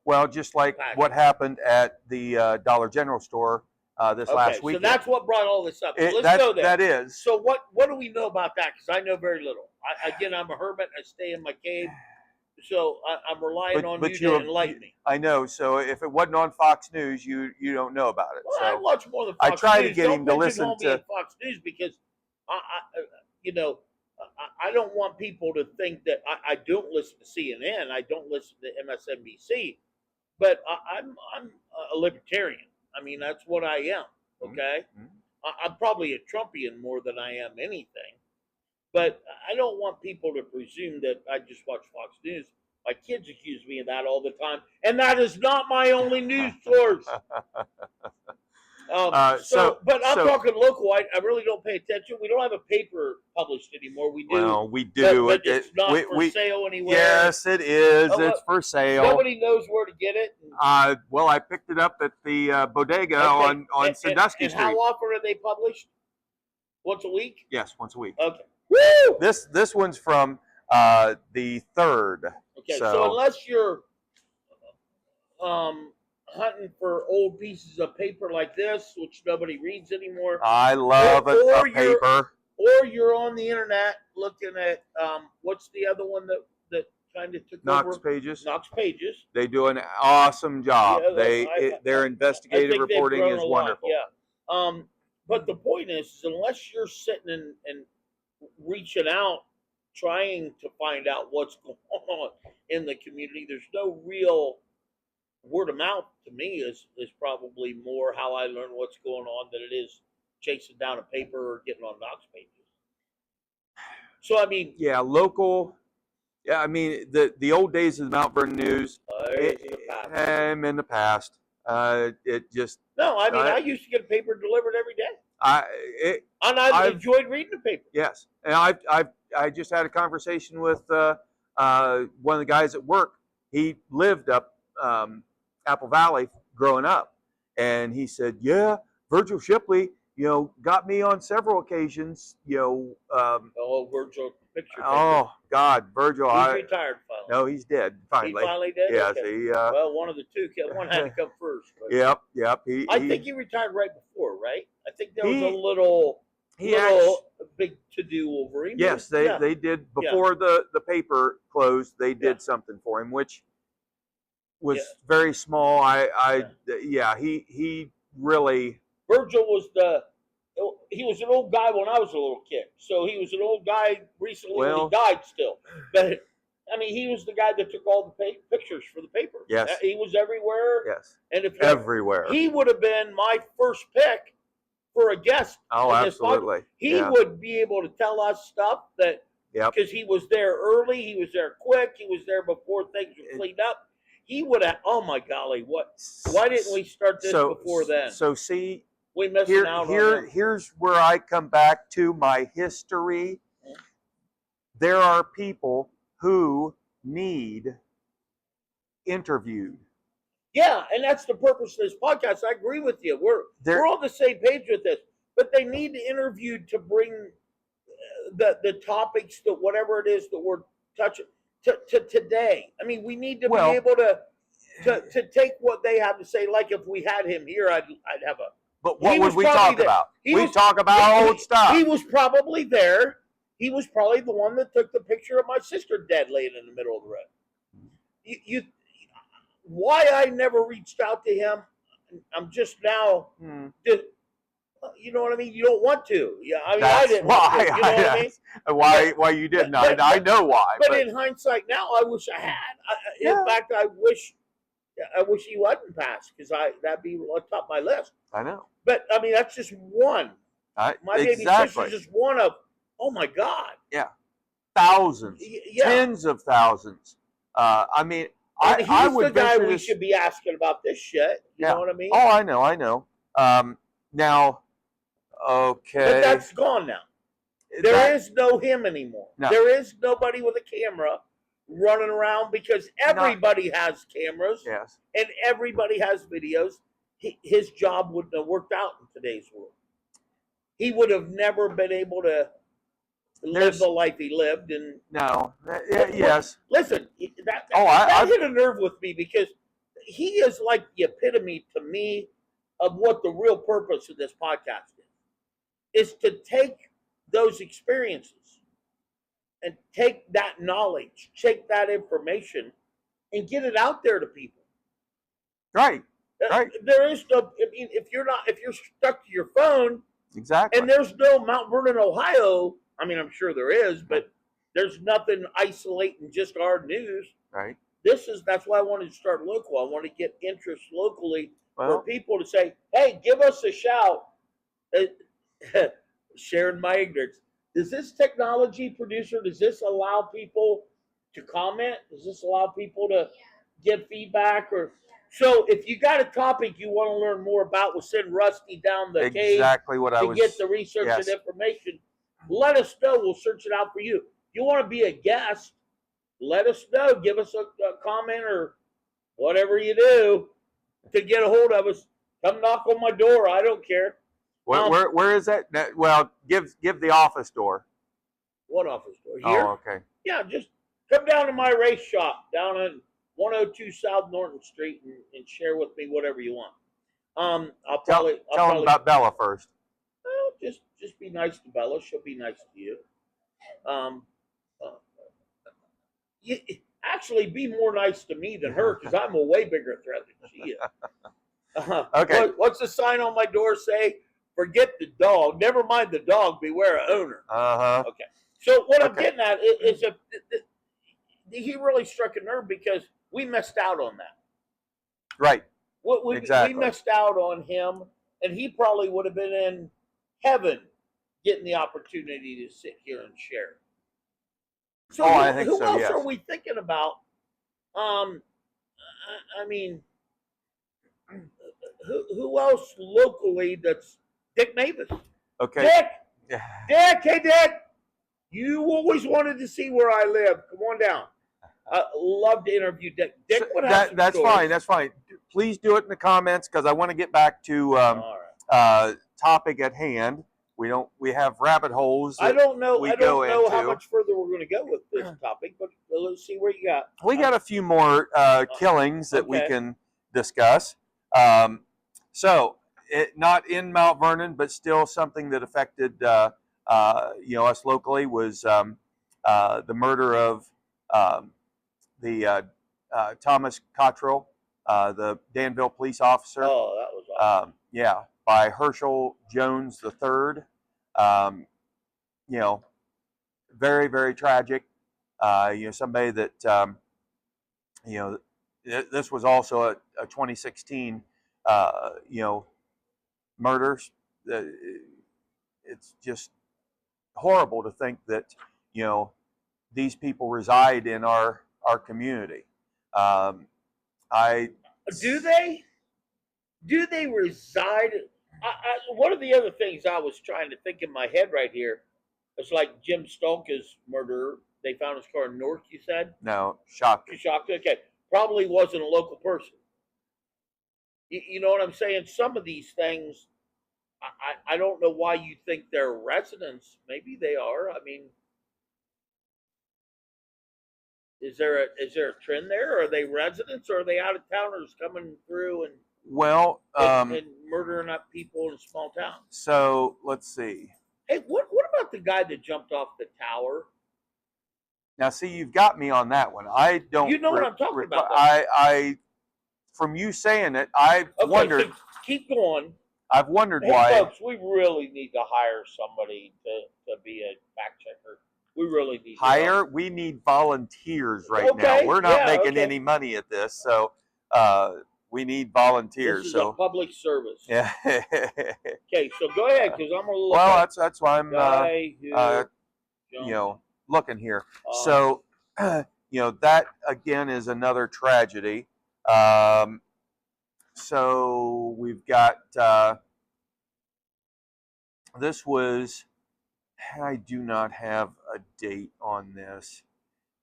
Well, just like passion. What happened at the Dollar General store this last weekend. So that's what brought all this up. So let's go there. That is. So what do we know about that? Because I know very little. I'm a hermit. I stay in my cave. So I'm relying on you to enlighten me. I know. So if it wasn't on Fox News, you don't know about it. Well, so I watch more than Fox News. I try to get him to listen to Fox News because I don't want people to think that I don't listen to CNN. I don't listen to MSNBC, but I'm a libertarian. I mean, that's what I am. Okay, I'm probably a Trumpian more than I am anything. But I don't want people to presume that I just watch Fox News. My kids accuse me of that all the time, and that is not my only news source. But I'm talking local. I really don't pay attention. We don't have a paper published anymore. We do. Well, we do. But it's not for sale anywhere. Yes, it is. It's for sale. Nobody knows where to get it. Well, I picked it up at the bodega on Sandusky Street. And how often are they published? Once a week? Yes, once a week. Okay. Woo! This one's from the 3rd. Okay, so unless you're hunting for old pieces of paper like this, which nobody reads anymore. I love a paper. Or you're on the internet looking at what's the other one that kind of took Knox over? Pages. Knox Pages. They do an awesome job. Yeah, their investigative reporting is wonderful. Yeah. But the point is unless you're sitting and reaching out, trying to find out what's going on in the community, there's no real word of mouth. To me is probably more how I learn what's going on than it is chasing down a paper or getting on Knox Pages. So I mean, yeah, local. Yeah, I mean the old days of the Mount Vernon News. In the past. It just no. I mean, I used to get a paper delivered every day. I enjoyed reading the paper. Yes, and I just had a conversation with one of the guys at work. He lived up Apple Valley growing up, and he said, "Yeah, Virgil Shipley, got me on several occasions. Virgil, picture. Oh God, Virgil. He's retired finally. No, he's dead finally. He finally did. Yes, okay. Well, one of the two. One had to come first. But Yep. I think he retired right before, right? I think there was a little big to do over him. Yes, they did before the paper closed. They did something for him, which was very small. He really. Virgil was he was an old guy when I was a little kid. So he was an old guy recently when he died still. But I mean, he was the guy that took all the pictures for the paper. Yes. He was everywhere. Yes. And if everywhere. He would have been my first pick for a guest. Oh, absolutely. He would be able to tell us stuff that because he was there early, he was there quick, he was there before things were cleaned up. He would have, oh my golly, why didn't we start this before then? So see, we missing out on here's where I come back to my history. There are people who need interviewed. Yeah, and that's the purpose of this podcast. I agree with you. We're on the same page with this, but they need interviewed to bring the topics, that whatever it is that we're touching to today. I mean, we need to be Well, able to take what they have to say. Like if we had him here, I'd have a. but what He would was we probably talk there. about? He We was talk about old stuff. He was probably there. He was probably the one that took the picture of my sister dead laying in the middle of the road. You why I never reached out to him? I'm just now. Just, you know what I mean? You don't want to. Yeah, I mean, That's I didn't why. want to. You know what I mean? Why you didn't? But- I know why. But in hindsight, now I wish I had. Yeah. In fact, I wish he wasn't passed, because that'd be on top of my list. I know. But I mean, that's just one. My baby sister's just one of. Oh my God. Yeah, thousands, Yeah. tens of thousands. I mean, And I he's would the guy venture we to should be asking about this shit. You know what I mean? Oh, I know. Now, okay. But that's gone now. There is no him anymore. No. There is nobody with a camera running around, because everybody has cameras. Yes. And everybody has videos. His job wouldn't have worked out in today's world. He would have never been able to live the life he lived. And no, yes. Listen, that hit a nerve with me, because he is like the epitome to me of what the real purpose of this podcast is to take those experiences and take that knowledge, take that information, and get it out there to people. Right. There is no. I mean, if you're stuck to your phone, exactly, and there's no Mount Vernon, Ohio. I mean, I'm sure there is, but there's nothing isolating just our news. Right. That's why I wanted to start local. I want to get interest locally for people to say, "Hey, give us a shout." Sharing my ignorance. Does this technology producer, does this allow people to comment? Does this allow people to give feedback? Or so if you got a topic you want to learn more about, we'll send Rusty down the cave to get the research and information. Let us know. We'll search it out for you. If you want to be a guest, let us know. Give us a comment or whatever you do to get a hold of us. Come knock on my door. I don't care. Where is that? Well, give the office door. What office door? Here? Oh, okay. Yeah, just come down to my race shop down on 102 South Norton Street and share with me whatever you want. I'll tell them about Bella first. Well, just be nice to Bella. She'll be nice to you. Actually, be more nice to me than her, because I'm a way bigger threat than she is. Okay. What's the sign on my door say? Forget the dog. Never mind the dog. Beware of owner. Okay. So what I'm getting at is he really struck a nerve, because we missed out on that. Right. We missed out on him, and he probably would have been in heaven getting the opportunity to sit here and share. So I think who so, else yes. are we thinking about? I mean, who else locally that's Dick Mavis? Okay. Dick, hey Dick, you always wanted to see where I live. Come on down. I love to interview Dick. Dick, what happened? That's fine. That's fine. Please do it in the comments, because I want to get back to topic at hand. We have rabbit holes. I don't know how into. much further we're going to go with this topic, but let's see what you got. We got a few more killings that we can discuss. So, not in Mount Vernon, but still something that affected us locally was the murder of the Thomas Cottrell, the Danville police officer. Oh, that was awesome. By Herschel Jones III. Very, very tragic. Somebody that this was also a 2016 murder. It's just horrible to think that these people reside in our community. Do they reside? One of the other things I was trying to think in my head right here is like Jim Stolka's murderer. They found his car in Newark, you said? No, shocked. Okay. Probably wasn't a local person. You know what I'm saying? Some of these things, I don't know why you think they're residents. Maybe they are. I mean, is there a trend there? Are they residents or are they out of towners coming through Well, and murdering up people in small towns? so let's see. Hey, what about the guy that jumped off the tower? Now, see, you've got me on that one. I don't. You know what I'm talking about, though. I, from you saying it, I've wondered. So keep going. I've wondered Hey, why. folks, we really need to hire somebody to be a fact checker. We really need hire. We need volunteers right Okay, now. We're not yeah, making okay. any money at this, so we need volunteers. This is so a public service. yeah. Okay, so go ahead because I'm a little. Well, that's why I'm guy who looking here. Uh, So that again is another tragedy. So we've got this was. I do not have a date on this.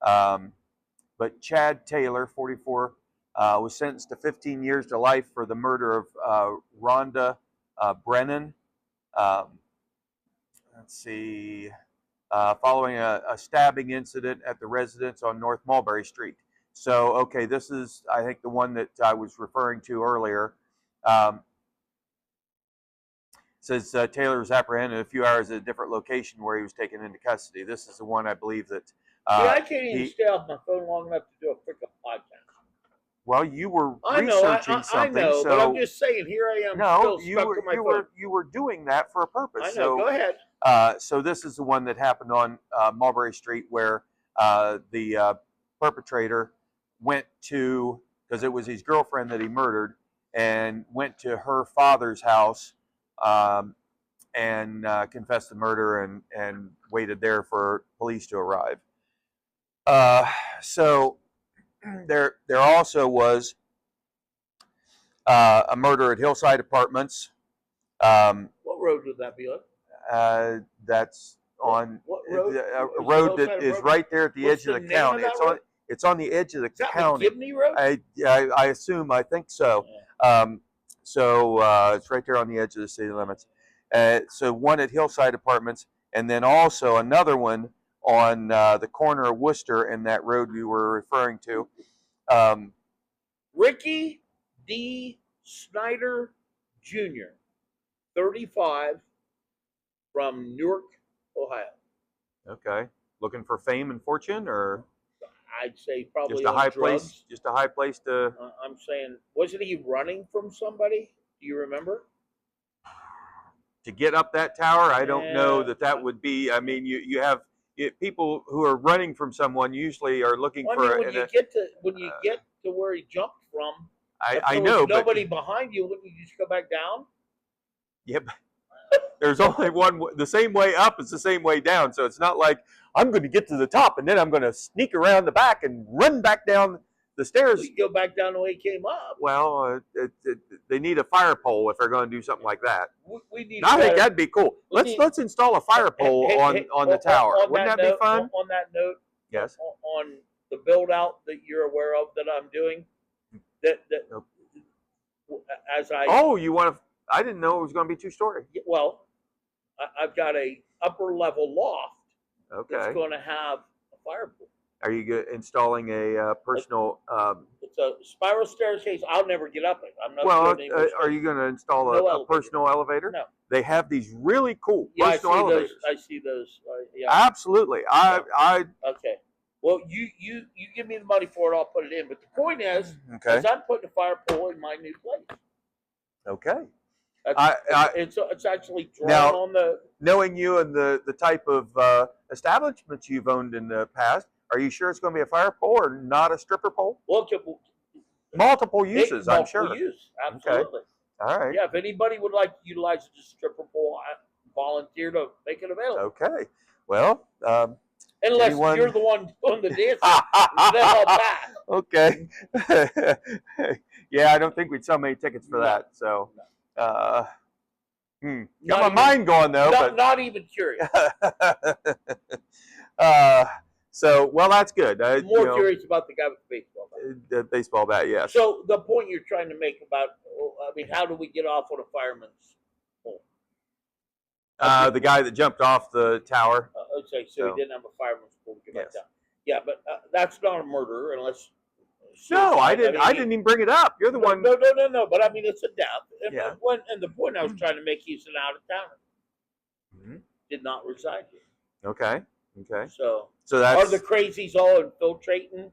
But Chad Taylor, 44, was sentenced to 15 years to life for the murder of Rhonda Brennan. Let's see. Following a stabbing incident at the residence on North Mulberry Street. So, okay, this is, I think, the one that I was referring to earlier. Says Taylor was apprehended a few hours at a different location where he was taken into custody. This is the one I believe that. See, I can't even stay off my phone long enough to do a freaking podcast. Well, you were researching something. I know, so but I'm just saying. Here I am. No, still you stuck were to my you phone. were you were doing that for a purpose. I know. So go ahead. So this is the one that happened on Mulberry Street, where the perpetrator went to, because it was his girlfriend that he murdered, and went to her father's house and confessed the murder and waited there for police to arrive. So there also was a murder at Hillside Apartments. What road would that be on? That's on what road? a road that is right there at the edge of the county. It's on the edge of the county. Is that McGibney Road? I assume. I think so. Yeah. So it's right there on the edge of the city limits. So one at Hillside Apartments, and then also another one on the corner of Worcester and that road we were referring to. Ricky D. Snyder Jr., 35, from Newark, Ohio. Okay. Looking for fame and fortune, or I'd say probably just a high drugs. place. Just a high place to. I'm saying, wasn't he running from somebody? Do you remember? To get up that tower, I don't know that would be. I mean, you have people who are running from someone usually are looking for. When you get to where he jumped from, I know, nobody behind you. Wouldn't you just go back down? Yep. There's only one. The same way up is the same way down. So it's not like I'm going to get to the top and then I'm going to sneak around the back and run back down the stairs. You go back down the way he came up. Well, they need a fire pole if they're going to do something like that. We need. I think that'd be cool. Let's install a fire pole on the tower. Wouldn't that be fun? On that note, yes. On the build out that you're aware of that I'm doing, as I. Oh, you want to? I didn't know it was going to be 2-story. Well, I've got a upper level loft. Okay. That's going to have a fire pool. Are you installing a personal? It's a spiral staircase. I'll never get up it. I'm not. Well, are you going to install a personal elevator? No. They have these really cool personal elevators. I see those. Yeah. Absolutely. I. Okay. Well, you give me the money for it. I'll put it in. But the point is, okay. I'm putting a fire pole in my new place. Okay. It's actually drawn now, on the. Knowing you and the type of establishments you've owned in the past, are you sure it's going to be a fire pole or not a stripper pole? Well, multiple uses, I'm sure. Multiple use, absolutely. Okay. All right. Yeah, if anybody would like to utilize the stripper pole, I volunteer to make it available. Okay. Well, unless you're the one doing the dancing, then I'll pass. Okay. Yeah, I don't think we'd sell many tickets for that. So, got my mind going though. Not even curious. So, well, that's good. More curious about the guy with the baseball bat. The baseball bat, yes. So the point you're trying to make about, how do we get off on a fireman's pole? The guy that jumped off the tower. Okay, so he didn't have a fireman's pole to get back Yes. down. Yeah, but that's not a murder unless. No, I didn't. mean, I didn't even bring it up. You're the one. No. But I mean, it's a death. And, Yeah. And the point I was trying to make, he's an out of towner. Mm-hmm. Did not reside here. Okay. So that's. Are the crazies all infiltrating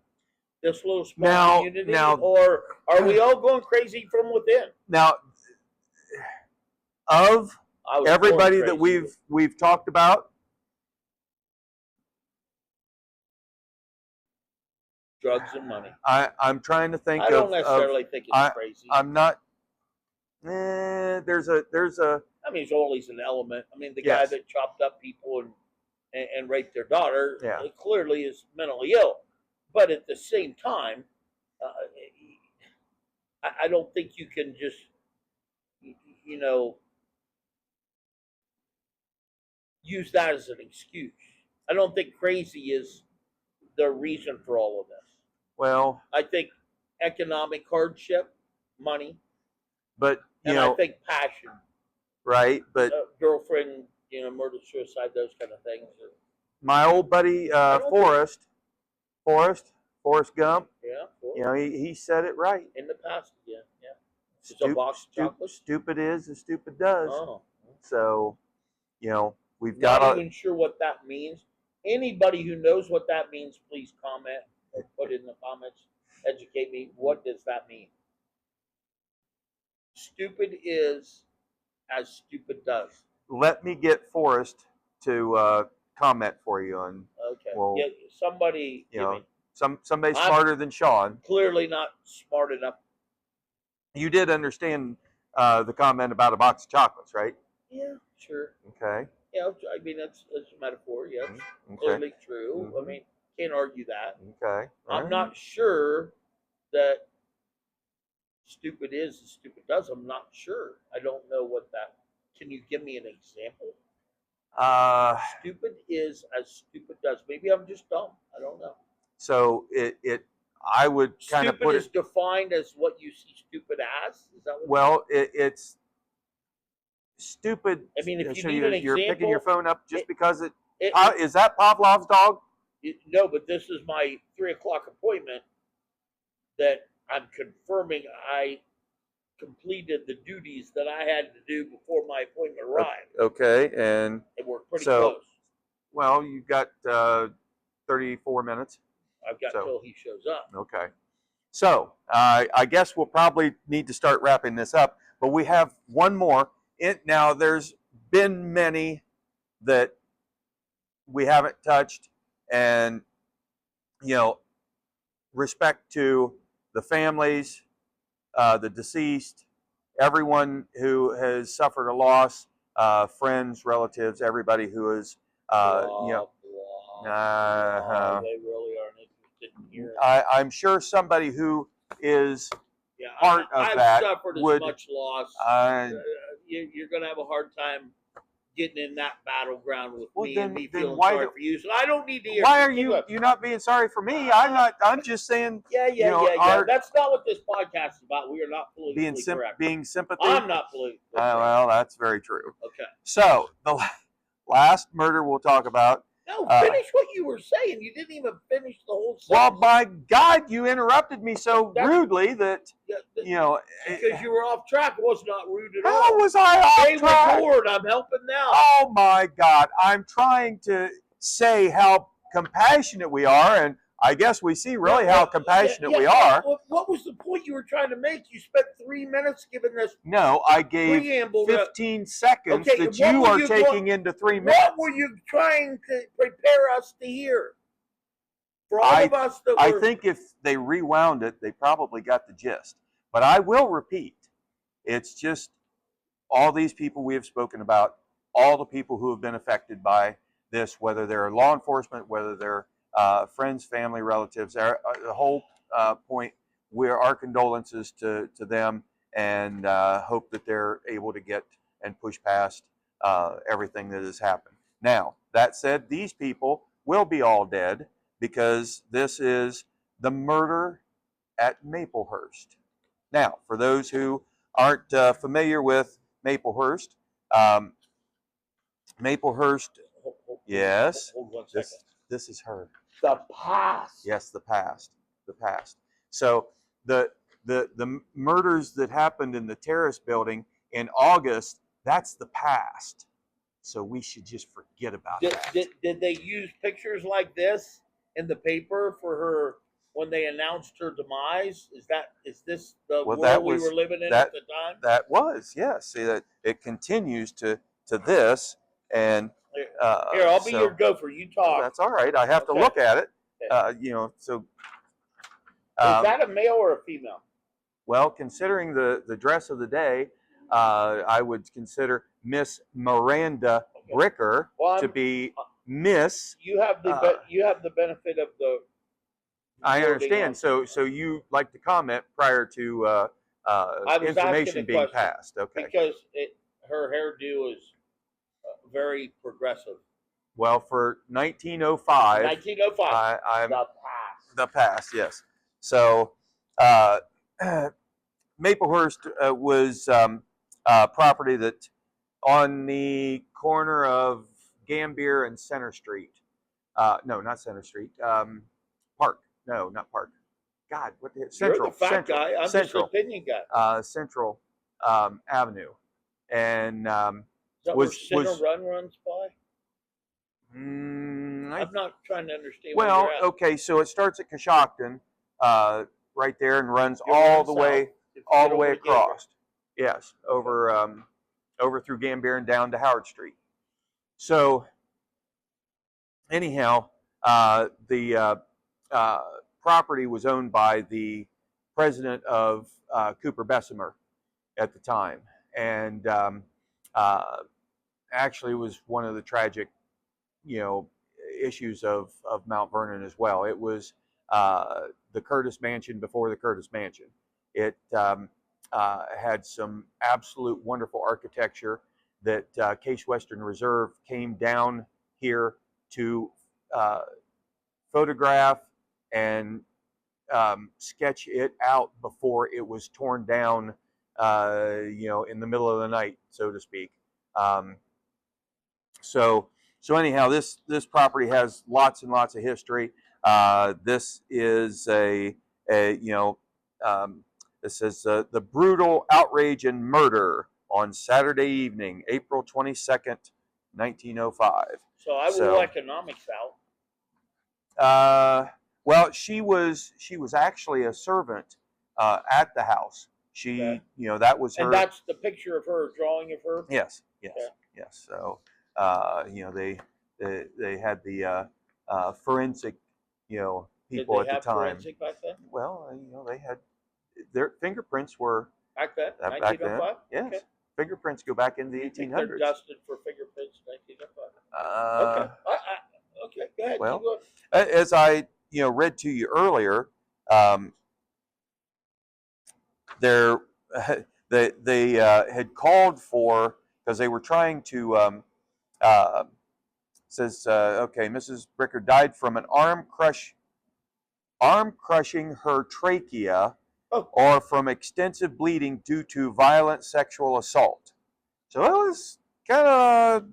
this little small community, or are we all going crazy from within? Now, of everybody that we've talked about, drugs and money. I'm trying to think. I don't necessarily think it's crazy. I'm not. There's a. I mean, there's always an element. I mean, the guy that chopped up people and raped their daughter clearly is mentally ill. But at the same time, I don't think you can just, use that as an excuse. I don't think crazy is the reason for all of this. Well, I think economic hardship, money, but I think passion. Right, but girlfriend, murder, suicide, those kind of things. My old buddy Forrest Gump. Yeah. He said it right. In the past, yeah. Stupid is as stupid does. Oh. So, we've got. Not even sure what that means. Anybody who knows what that means, please comment or put it in the comments. Educate me. What does that mean? Stupid is as stupid does. Let me get Forrest to comment for you on. Okay. Well, somebody. Somebody smarter than Sean. Clearly not smart enough. You did understand the comment about a box of chocolates, right? Yeah, sure. Okay. Yeah, I mean that's a metaphor. Yes, clearly true. I mean, can't argue that. Okay. I'm not sure that stupid is as stupid does. I'm not sure. I don't know what that. Can you give me an example? Stupid is as stupid does. Maybe I'm just dumb. I don't know. So I would kind of put it. Stupid is defined as what you see stupid as. Is that what? Well, it's stupid. I mean, if you need an example, you're picking your phone up just because is that Pavlov's dog? No, but this is my 3:00 appointment that I'm confirming I completed the duties that I had to do before my appointment arrived. Okay, and we're pretty close. Well, you've got 34 minutes. I've got till he shows up. Okay. So I guess we'll probably need to start wrapping this up, but we have one more. Now, there's been many that we haven't touched, and, respect to the families, the deceased, everyone who has suffered a loss, friends, relatives, everybody who is, they really aren't interested in hearing. I'm sure somebody who is part of that suffered would. As much loss. You're going to have a hard time getting in that battleground with me and me feeling sorry for you. So I don't need to hear. Why are you not being sorry for me? I'm not. I'm just saying. Yeah. That's not what this podcast is about. We are not politically correct. Being sympathetic. I'm not politically correct. Well, that's very true. Okay. So the last murder we'll talk about. No, finish what you were saying. You didn't even finish the whole sentence. Well, by God, you interrupted me so rudely that, because you were off track. It was not rude at all. How was I off track? Record. I'm helping now. Oh, my God. I'm trying to say how compassionate we are, and I guess we see really how compassionate we are. What was the point you were trying to make? You spent 3 minutes giving this. No, I gave 15 seconds that you are taking into 3 minutes. What were you trying to prepare us to hear? For all of us that I think if they rewound it, they probably got the gist. But I will repeat, it's just all these people we have spoken about, all the people who have been affected by this, whether they're law enforcement, whether they're friends, family, relatives, the whole point, our condolences to them, and hope that they're able to get and push past everything that has happened. Now, that said, these people will be all dead because this is the murder at Maplehurst. Now, for those who aren't familiar with Maplehurst, Maplehurst. Yes. Hold 1 second. This is her. The past. Yes, the past. The past. So the murders that happened in the Terrace building in August, that's the past. So we should just forget about that. Did they use pictures like this in the paper for her when they announced her demise? Is this the world we were living in at the time? That was, yes. See that it continues to this, and here, I'll be your gopher. You talk. That's all right. I have to look at it. Okay. So is that a male or a female? Well, considering the dress of the day, I would consider Miss Miranda Bricker to be Miss. You have the benefit of the. I understand. So you like to comment prior to information being passed, okay? Because her hairdo is very progressive. Well, for 1905. 1905. I'm the past. The past, yes. So Maplehurst was property that on the corner of Gambier and Center Street. No, not Center Street. Park. No, not Park. God, what the Central? You're the fact Central, guy. I'm Central, just an opinion guy. Central Avenue, and is that where Center Run runs by? I'm not trying to understand. Well, okay, so it starts at Coshocton, right there, and runs all the way across. Yes, over through Gambier and down to Howard Street. So anyhow, the property was owned by the president of Cooper Bessemer at the time, and actually was one of the tragic, issues of Mount Vernon as well. It was the Curtis Mansion before the Curtis Mansion. It had some absolute wonderful architecture that Case Western Reserve came down here to photograph and sketch it out before it was torn down, in the middle of the night, so to speak. So anyhow, this property has lots and lots of history. This is this is the brutal outrage and murder on Saturday evening, April 22nd, 1905. So I will economics out. Well, she was actually a servant at the house. She, that was her. And that's the picture of her, drawing of her. Yes. So, they had the forensic, people at the time. Did they have forensic back then? Well, they had their fingerprints were back then. Back then, yes. Okay. Fingerprints go back in the 1800s. They're dusted for fingerprints in 1905. Okay. Go ahead. Well, as I read to you earlier, they had called for, because they were trying to says Mrs. Bricker died from an arm crushing her trachea, or from extensive bleeding due to violent sexual assault. So it was kind of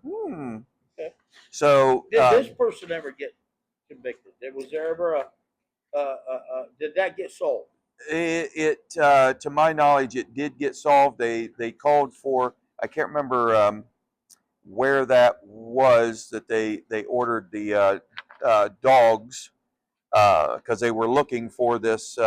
Okay. So did this person ever get convicted? Was there ever did that get solved? It to my knowledge, it did get solved. They called for, I can't remember where that was, that they ordered the dogs because they were looking for this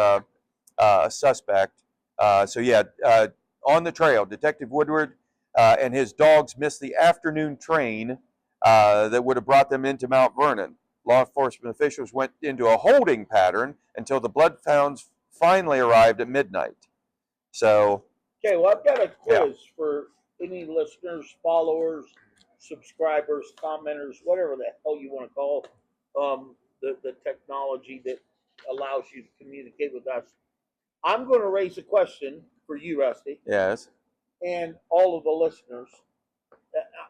suspect. On the trail, Detective Woodward and his dogs missed the afternoon train that would have brought them into Mount Vernon. Law enforcement officials went into a holding pattern until the bloodhounds finally arrived at midnight. So, okay, well, I've got a quiz for any listeners, followers, subscribers, commenters, whatever the hell you want to call the technology that allows you to communicate with us. I'm going to raise a question for you, Rusty. Yes. And all of the listeners.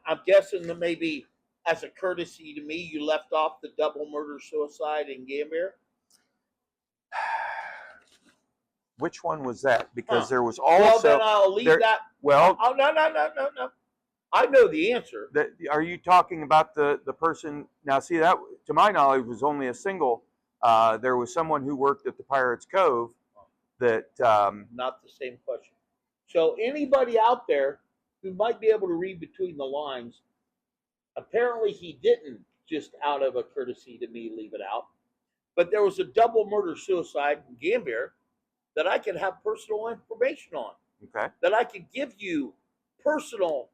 I'm guessing that maybe as a courtesy to me, you left off the double murder-suicide in Gambier? Which one was that? Because there was also... Well, then I'll leave that... Well... Oh, no. I know the answer. Are you talking about the person? Now, see, that to my knowledge was only a single. There was someone who worked at the Pirates Cove that. Not the same question. So anybody out there who might be able to read between the lines, apparently he didn't just out of a courtesy to me leave it out. But there was a double murder suicide in Gambier that I could have personal information on. Okay. That I could give you personal,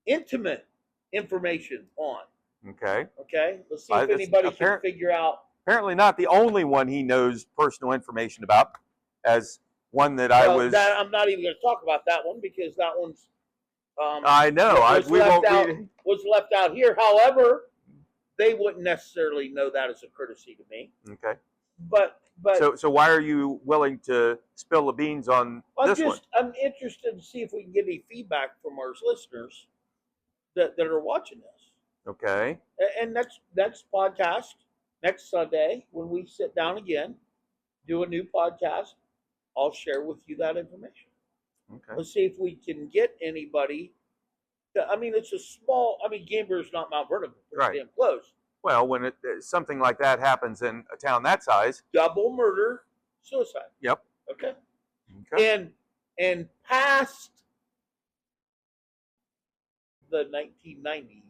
intimate information on. Okay. Okay. Let's see if anybody can figure out. Apparently not the only one he knows personal information about, as one that I was. I'm not even going to talk about that one because that one's. I know. We won't read it. Was left out here. However, they wouldn't necessarily know that as a courtesy to me. Okay. But so why are you willing to spill the beans on this one? I'm interested to see if we can get any feedback from our listeners that are watching this. Okay. And next podcast, next Sunday, when we sit down again, do a new podcast, I'll share with you that information. Okay. Let's see if we can get anybody. It's a small. Gamber's not Mount Vernon, but right. Damn close. Well, when something like that happens in a town that size, double murder, suicide. Yep. Okay. And past the 1990s.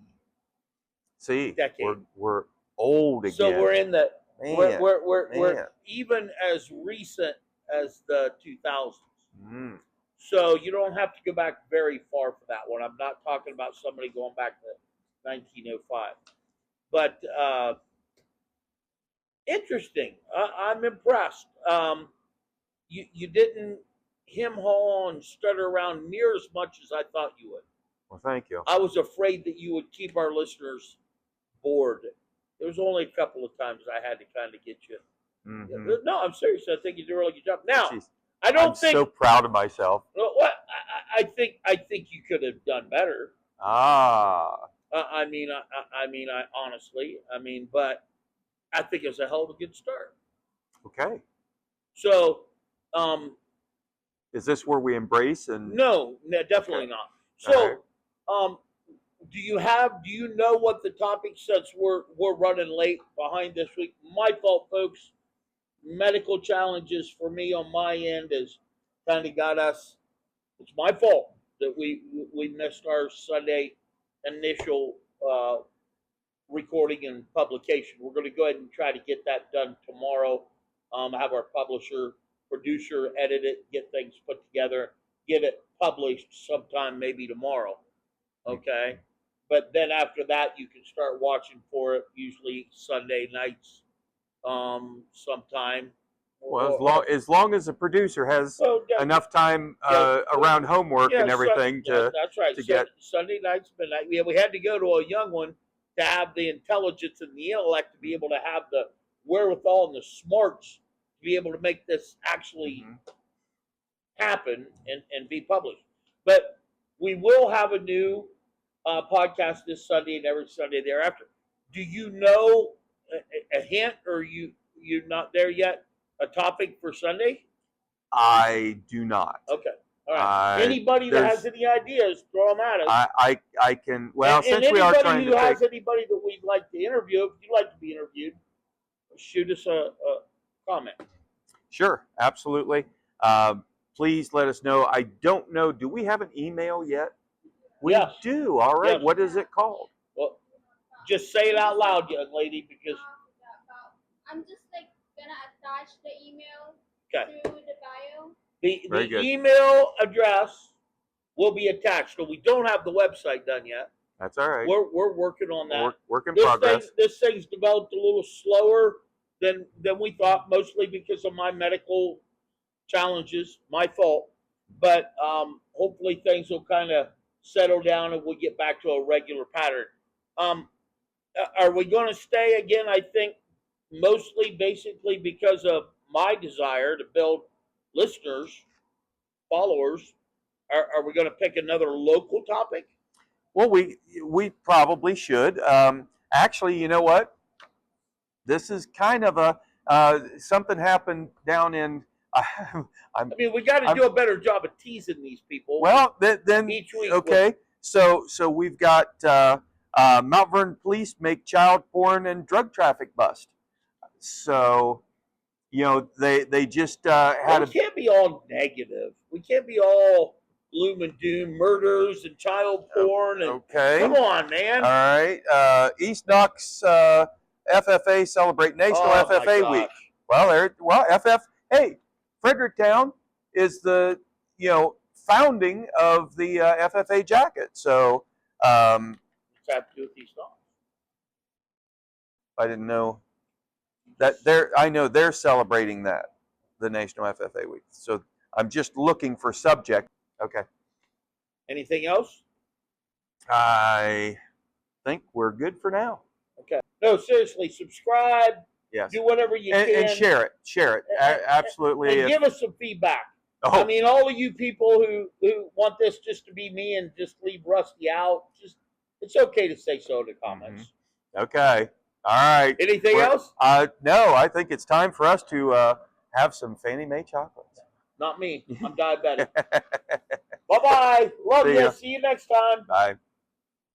See, decade. We're old again. So we're in the Man. we're even as recent as the 2000s. Mm. So you don't have to go back very far for that one. I'm not talking about somebody going back to 1905. But interesting. I'm impressed. You didn't hem-haw and stutter around near as much as I thought you would. Well, thank you. I was afraid that you would keep our listeners bored. There was only a couple of times I had to kind of get you. Mm-hmm. No, I'm serious. I think you did a really good job. Now, Jeez. I'm so proud of myself. Well, I think you could have done better. Ah. I honestly, but I think it was a hell of a good start. Okay. So, is this where we embrace and? No, definitely not. So, right. Do you know what the topic, since we're running late behind this week? My fault, folks. Medical challenges for me on my end has kind of got us. It's my fault that we missed our Sunday initial recording and publication. We're going to go ahead and try to get that done tomorrow. Have our producer edit it, get things put together, get it published sometime maybe tomorrow. Okay. But then after that, you can start watching for it, usually Sunday nights, sometime. Well, as long as the producer has enough time around homework and everything that's right. to get Sunday nights, midnight. We had to go to a young one to have the intelligence and the intellect to be able to have the wherewithal and the smarts to be able to make this actually happen and be published. But we will have a new podcast this Sunday and every Sunday thereafter. Do you know a hint, or you're not there yet? A topic for Sunday? I do not. Okay. All right. Anybody that has any ideas, throw them at us. I can. Well, since we are trying to has anybody that we'd like to interview, if you'd like to be interviewed, shoot us a comment. Sure, absolutely. Please let us know. I don't know. Do we have an email yet? We do. All right. Yes. What is it called? Well, just say it out loud, young lady, because I'm just gonna attach the email to the bio. The email address will be attached. So we don't have the website done yet. That's all right. We're working on that. Work in progress. This thing's developed a little slower than we thought, mostly because of my medical challenges, my fault. But hopefully things will kind of settle down and we'll get back to a regular pattern. Are we going to stay again? I think mostly basically because of my desire to build listeners, followers. Are we going to pick another local topic? Well, we probably should. Actually, you know what? This is kind of a something happened down in. We got to do a better job of teasing these people. Well, then each week. Okay. So we've got Mount Vernon Police make child porn and drug traffic bust. So, they just had We can't be all negative. We can't be all gloom and doom, murders and child porn. And okay. Come on, man. All right. East Knox FFA celebrate National FFA Week. Well, hey, Fredericktown is the founding of the FFA jacket. So what's that to do with East Knox? I didn't know that I know they're celebrating that, the National FFA Week. So I'm just looking for subject. Okay. Anything else? I think we're good for now. Okay. No, seriously, subscribe. Yes. Do whatever you can. And share it. Absolutely. And give us some feedback. Oh. I mean, all of you people who want this just to be me and just leave Rusty out, it's okay to say so in the comments. Okay. All right. Anything else? No, I think it's time for us to have some Fannie Mae chocolates. Not me. I'm diabetic. Bye-bye. Love you. See you next time. Bye.